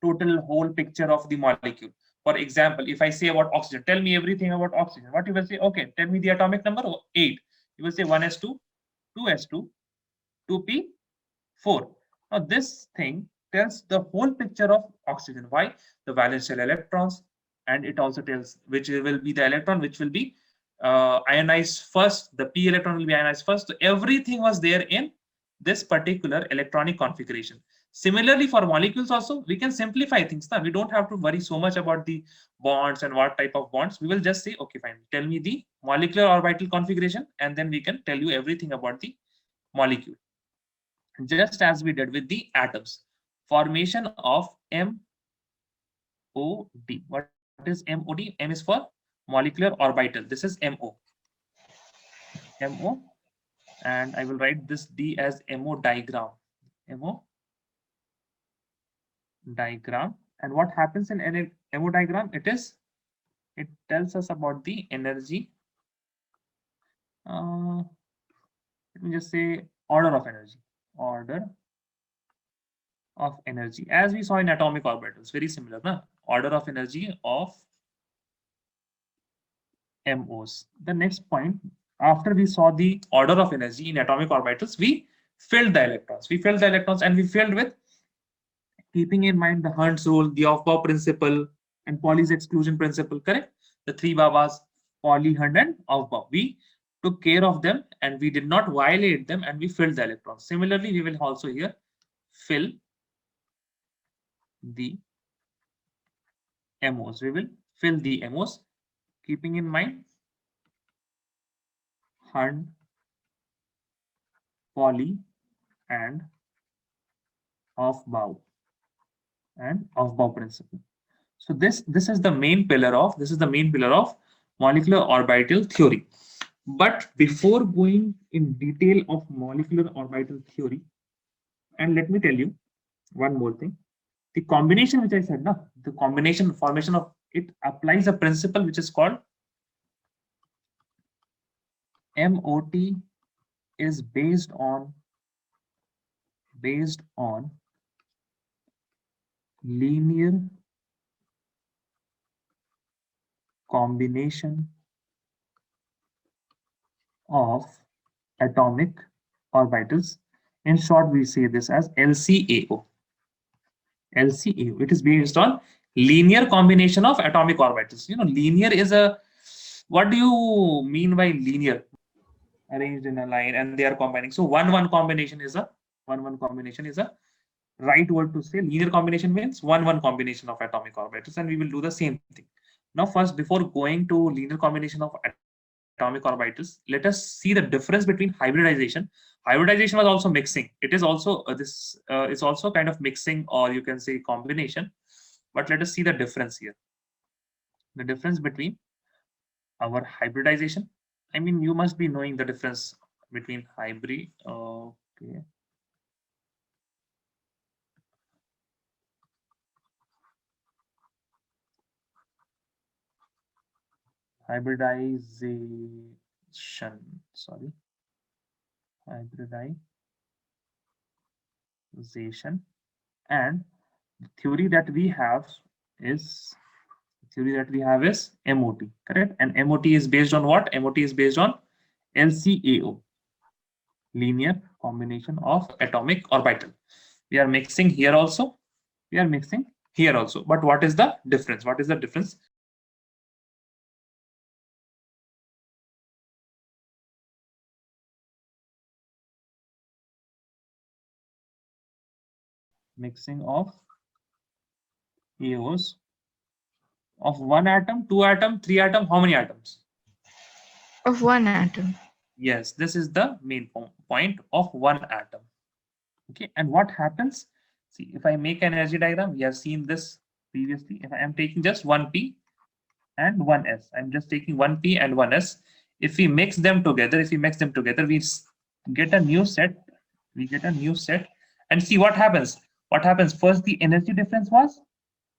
total whole picture of the molecule. For example, if I say about oxygen, tell me everything about oxygen. What you will say? Okay, tell me the atomic number, 8. You will say 1s2, 2s2, 2p4. Now this thing tells the whole picture of oxygen. Why? The valence shell electrons, and it also tells which will be the electron which will be ionized first. The p electron will be ionized first. So everything was there in this particular electronic configuration. Similarly, for molecules also, we can simplify things. Now we don't have to worry so much about the bonds and what type of bonds. We will just say, okay, fine, tell me the molecular orbital configuration, and then we can tell you everything about the molecule. Just as we did with the atoms. Formation of MOD. What is MOD? M is for molecular orbital. This is MO. MO, and I will write this D as MO diagram. MO diagram. And what happens in an MO diagram? It tells us about the energy. Let me just say order of energy. Order of energy, as we saw in atomic orbitals, very similar, na? Order of energy of MOs. The next point, after we saw the order of energy in atomic orbitals, we filled the electrons. And we filled with, keeping in mind the Hund's rule, the Aufbau principle, and Pauli's exclusion principle, correct? The three Babas, Pauli, Hund, and Aufbau. We took care of them, and we did not violate them, and we filled the electrons. Similarly, we will also here fill the MOs. We will fill the MOs, keeping in mind Hund, Pauli, and Aufbau principle. So this is the main pillar of molecular orbital theory. But before going in detail of molecular orbital theory, and let me tell you one more thing. The combination which I said, na, the combination formation of it applies a principle which is called MOT is based on linear combination of atomic orbitals. In short, we say this as LCAO. LCAO. It is based on linear combination of atomic orbitals. You know, linear is a, what do you mean by linear? Arranged in a line and they are combining. So 1-1 combination is a right word to say. Linear combination means 1-1 combination of atomic orbitals, and we will do the same thing. Now, first, before going to linear combination of atomic orbitals, let us see the difference between hybridization. Hybridization was also mixing. It is also it's also kind of mixing, or you can say combination. But let us see the difference here. The difference between our hybridization. I mean, you must be knowing the difference between hybrid. Okay. Hybridization. Sorry. Hybridization. And the theory that we have is MOT, correct? And MOT is based on what? MOT is based on LCAO, linear combination of atomic orbital. We are mixing here also. We are mixing here also. But what is the difference? What is the difference? Mixing of AOs of 1 atom, 2 atom, 3 atom. How many atoms? Of 1 atom. Yes, this is the main point of 1 atom. Okay, and what happens? See, if I make an energy diagram, we have seen this previously. If I am taking just 1p and 1s, I'm just taking 1p and 1s. If we mix them together, we get a new set. And see what happens. What happens? First, the energy difference was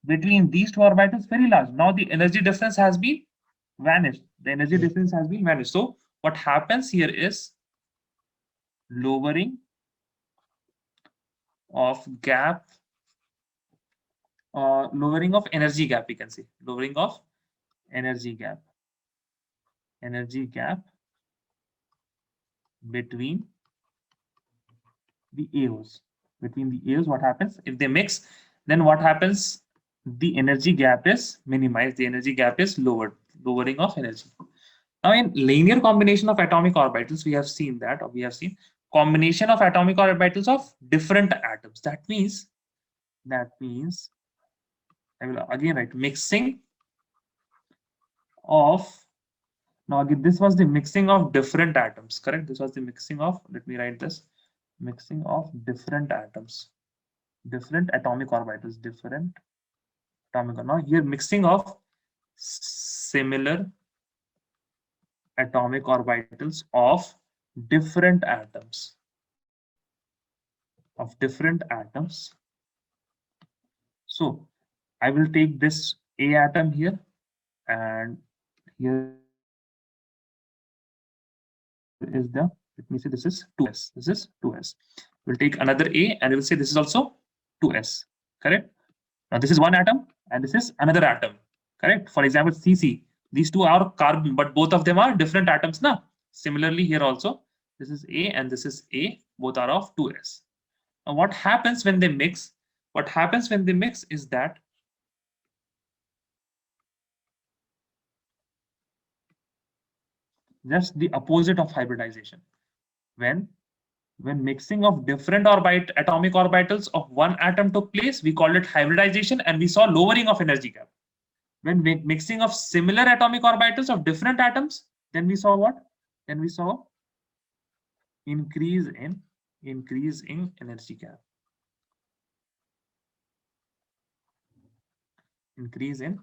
between these two orbitals very large. Now the energy difference has been vanished. So what happens here is lowering of gap, lowering of energy gap, we can say. Lowering of energy gap between the AOs. What happens? If they mix, then what happens? The energy gap is minimized. The energy gap is lowered. Lowering of energy. Now, in linear combination of atomic orbitals, we have seen combination of atomic orbitals of different atoms. That means I will again write mixing of. Now again, this was the mixing of different atoms, correct? This was the mixing of, let me write this, mixing of different atoms, different atomic orbitals, Now here mixing of similar atomic orbitals of different atoms. So I will take this A atom here, and here is the, let me say this is 2s. We'll take another A and we'll say this is also 2s, correct? Now this is one atom and this is another atom, correct? For example, CC, these two are carbon, but both of them are different atoms now. Similarly here also, this is A and this is A, both are of 2s. Now what happens when they mix? Is that just the opposite of hybridization. When mixing of different atomic orbitals of one atom took place, we called it hybridization, and we saw lowering of energy gap. When mixing of similar atomic orbitals of different atoms, then we saw what? Then we saw increase in energy gap. Increase in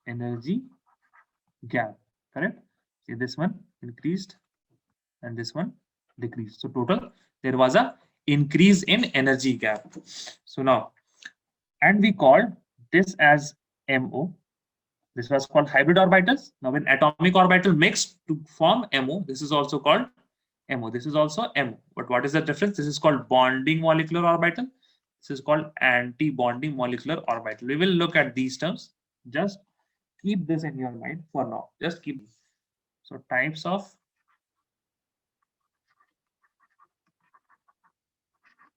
energy gap, correct? See, this one increased and this one decreased. So total, there was a increase in energy gap. So now, and we called this as MO. This was called hybrid orbitals. Now when atomic orbital mixed to form MO, this is also called MO. This is also MO. But what is the difference? This is called bonding molecular orbital. This is called anti-bonding molecular orbital. We will look at these terms. Just keep this in your mind for now. Just keep this. So types of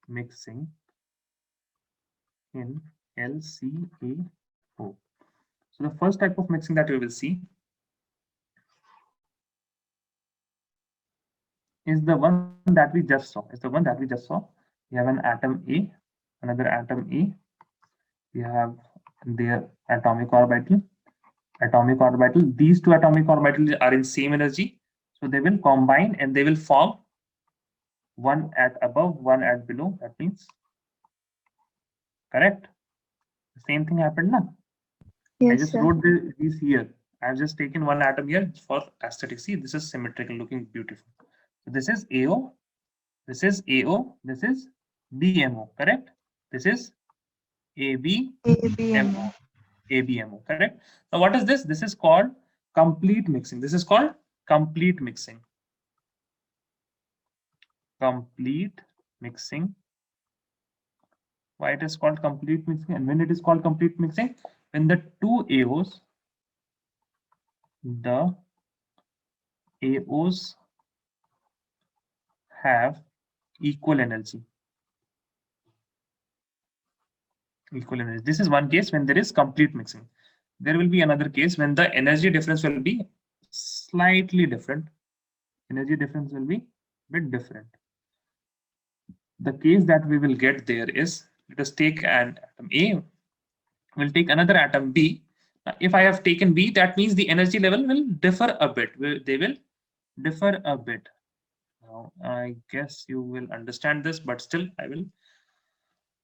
mixing in LCaO. So the first type of mixing that we will see is the one that we just saw. We have an atom A, another atom A. We have their atomic orbital. These two atomic orbitals are in same energy, so they will combine and they will form one at above, one at below. That means, correct? The same thing happened now. I Yes, just sir. wrote these here. I've just taken one atom here for aesthetics. See, this is symmetrical, looking beautiful. So this is AO, this is AO, this is BMO, correct? This is ABMO, ABMO. ABMO, correct? Now what is this? This is called complete mixing. This is called complete mixing. Complete mixing. Why it is called complete mixing? And when it is called complete mixing? When the two AOs, have equal energy. This is one case when there is complete mixing. There will be another case when the energy difference will be slightly different. Energy difference will be a bit different. The case that we will get there is, let us take an atom A, we'll take another atom B. If I have taken B, that means the energy level will differ a bit. They will differ a bit. Now, I guess you will understand this, but still I will.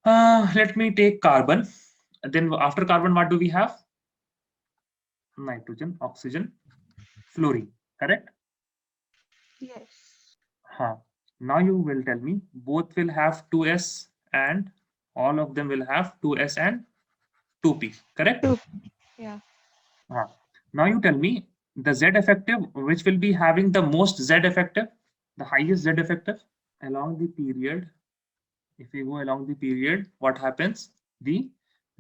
Let me take carbon. And then after carbon, what do we have? Nitrogen, oxygen, fluorine, correct? Yes. Now you will tell me both will have 2s and all of them will have 2s and 2p, correct? 2p, yeah. Now you tell me the Z effective, which will be having the most Z effective, the highest Z effective along the period. If we go along the period, what happens? The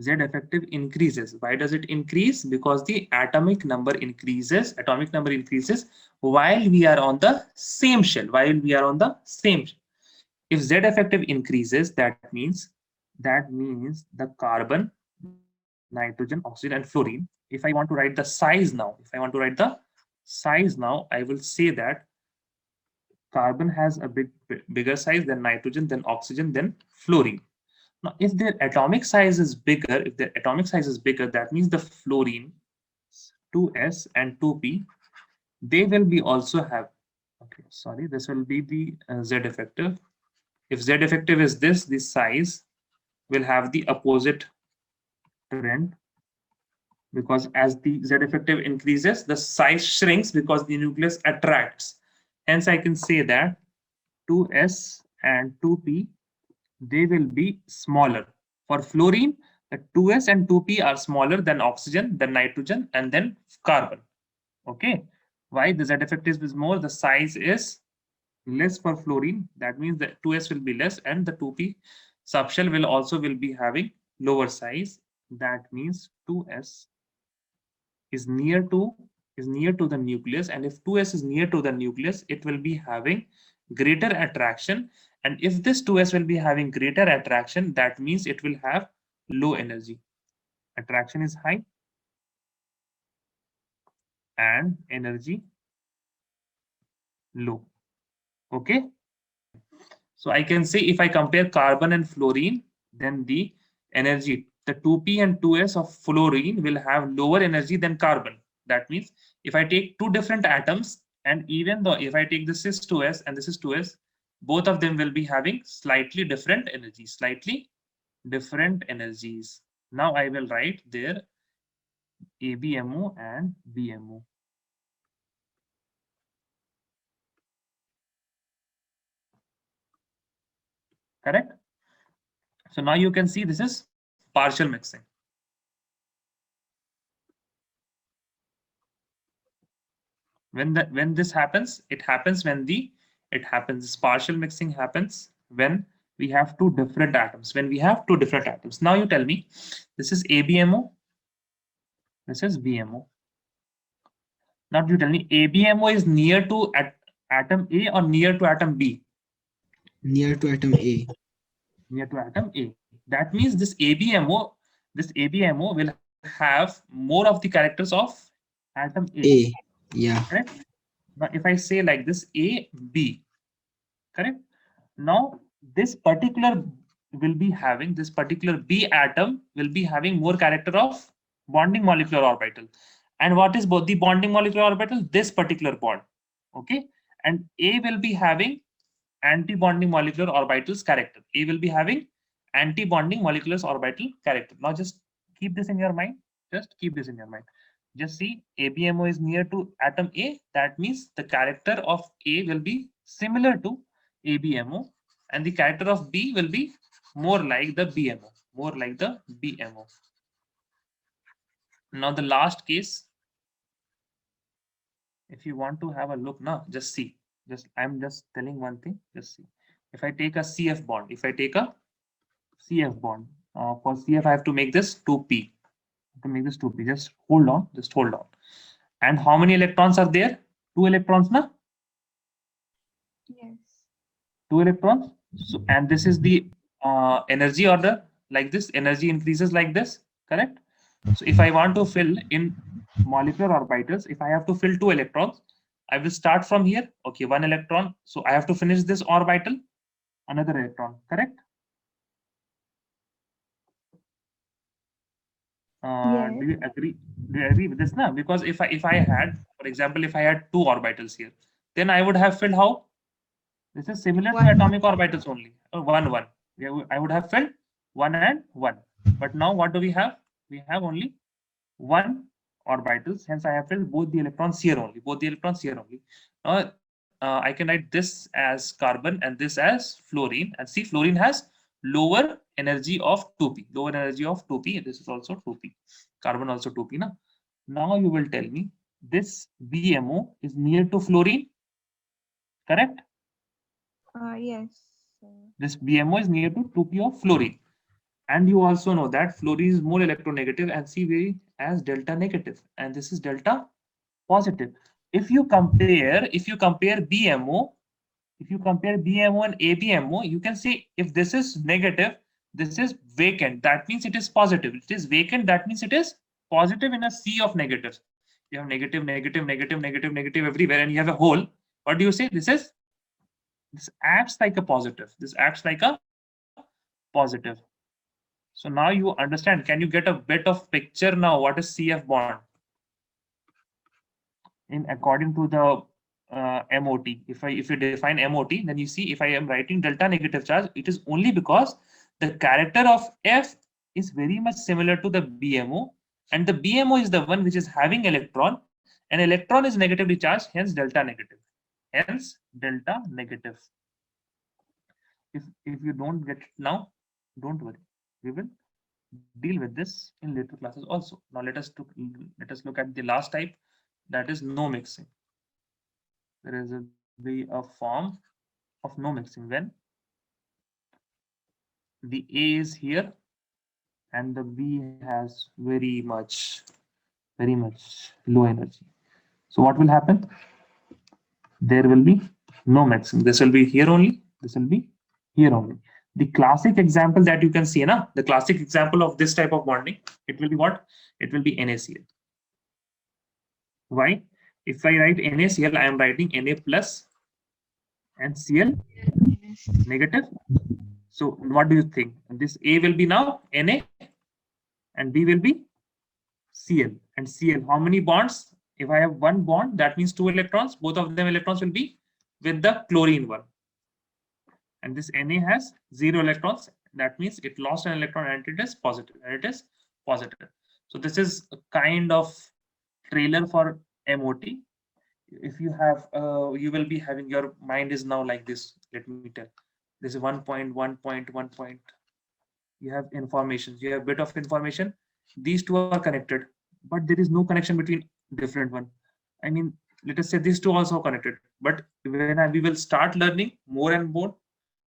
Z effective increases. Why does it increase? Because the atomic number increases. While we are on the same shell. If Z effective increases, that means the carbon, nitrogen, oxygen, and fluorine. If I want to write the size now, I will say that carbon has a bigger size than nitrogen, then oxygen, then fluorine. Now, if their atomic size is bigger, that means the fluorine 2s and 2p, they will be also have. Okay, sorry, this will be the Z effective. If Z effective is this, the size will have the opposite trend, because as the Z effective increases, the size shrinks because the nucleus attracts. Hence, I can say that 2s and 2p, they will be smaller. For fluorine, the 2s and 2p are smaller than oxygen, then nitrogen, and then carbon. Okay. Why? The Z effective is more, the size is less for fluorine. That means the 2s will be less, and the 2p subshell will be having lower size. That means 2s is near to the nucleus, and if 2s is near to the nucleus, it will be having greater attraction. And if this 2s will be having greater attraction, that means it will have low energy. Attraction is high and energy low. Okay. So I can say if I compare carbon and fluorine, then the energy, the 2p and 2s of fluorine will have lower energy than carbon. That means if I take two different atoms, and even though if I take this is 2s and this is 2s, both of them will be having slightly different energies. Now I will write there ABMO and BMO. Correct? So now you can see this is partial mixing. When this happens, this partial mixing happens when we have two different atoms. Now you tell me, this is ABMO, this is BMO. Now you tell me, ABMO is near to atom A or near to atom B? Near to atom A. Near to atom A. That means this ABMO will have more of the characters of atom A. A. Yeah. Correct? Now, if I say like this, A, B, correct? Now, this particular B atom will be having more character of bonding molecular orbital. And what is both the bonding molecular orbital? This particular bond. Okay. And A will be having anti-bonding molecular orbitals character. A will be having anti-bonding molecular orbital character. Now, just keep this in your mind. Just keep this in your mind. Just see, ABMO is near to atom A. That means the character of A will be similar to ABMO, and the character of B will be more like the BMO, more like the BMO. Now the last case, if you want to have a look now, just see, I'm just telling one thing, just see. If I take a CF bond, for CF I have to make this 2p. To make this 2p, just hold on. And how many electrons are there? 2 electrons, na? Yes. 2 electrons. So, and this is the energy order, like this. Energy increases like this, correct? So if I want to fill in molecular orbitals, if I have to fill 2 electrons, I will start from here. Okay, 1 electron. So I have to finish this orbital, another electron, correct? Yes. Do you agree with this now? Because if I had, for example, if I had 2 orbitals here, then I would have filled how? This is similar to 1, 1. atomic orbitals only. 1, 1. I would have filled 1 and 1. But now what do we have? We have only 1 orbitals. Hence I have filled both the electrons here only. Now I can write this as carbon and this as fluorine. And see, fluorine has lower energy of 2p. This is also 2p. Carbon also 2p. Now you will tell me this BMO is near to fluorine, correct? Yes. This BMO is near to 2p of fluorine. And you also know that fluorine is more electronegative and CV as delta negative. And this is delta positive. If you compare BMO, and ABMO, you can see if this is negative, this is vacant. That means it is positive. It is vacant. That means it is positive in a sea of negatives. You have negative everywhere, and you have a hole. What do you say? This acts like a positive. So now you understand. Can you get a bit of picture now? What is CF bond? According to the MOT, if you define MOT, then you see if I am writing delta negative charge, it is only because the character of F is very much similar to the BMO, and the BMO is the one which is having electron, and electron is negatively charged, hence delta negative. If you don't get it now, don't worry. We will deal with this in later classes also. Now let us look at the last type, that is no mixing. There is a form of no mixing when the A is here and the B has very much low energy. So what will happen? There will be no mixing. This will be here only. This will be here only. The classic example that you can see, the classic example of this type of bonding, it will be what? It will be NaCl. Why? If I write NaCl, I am writing Na plus and Cl negative. So what do you think? This A will be now Na and B will be Cl. And Cl, how many bonds? If I have 1 bond, that means 2 electrons. Both of them electrons will be with the chlorine one. And this Na has 0 electrons. That means it lost an electron and it is positive. So this is a kind of trailer for MOT. If you have, you will be having, your mind is now like this. Let me tell. This is 1 point. You have information. You have a bit of information. These two are connected, but there is no connection between different one. I mean, let us say these two also are connected. But when we will start learning more and more,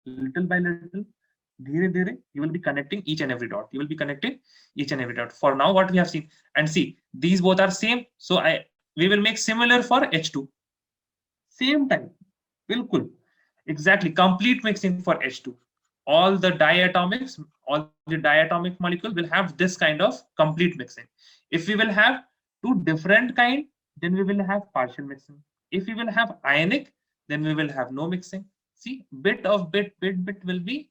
little by little, you will be connecting each and every dot. For now, what we have seen, and see, these both are same. So we will make similar for H2. Same time. Bilkul. Exactly. Complete mixing for H2. all the diatomic molecule will have this kind of complete mixing. If we will have two different kind, then we will have partial mixing. If we will have ionic, then we will have no mixing. See, bit will be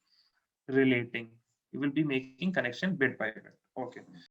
relating. You will be making connection bit by bit. Okay.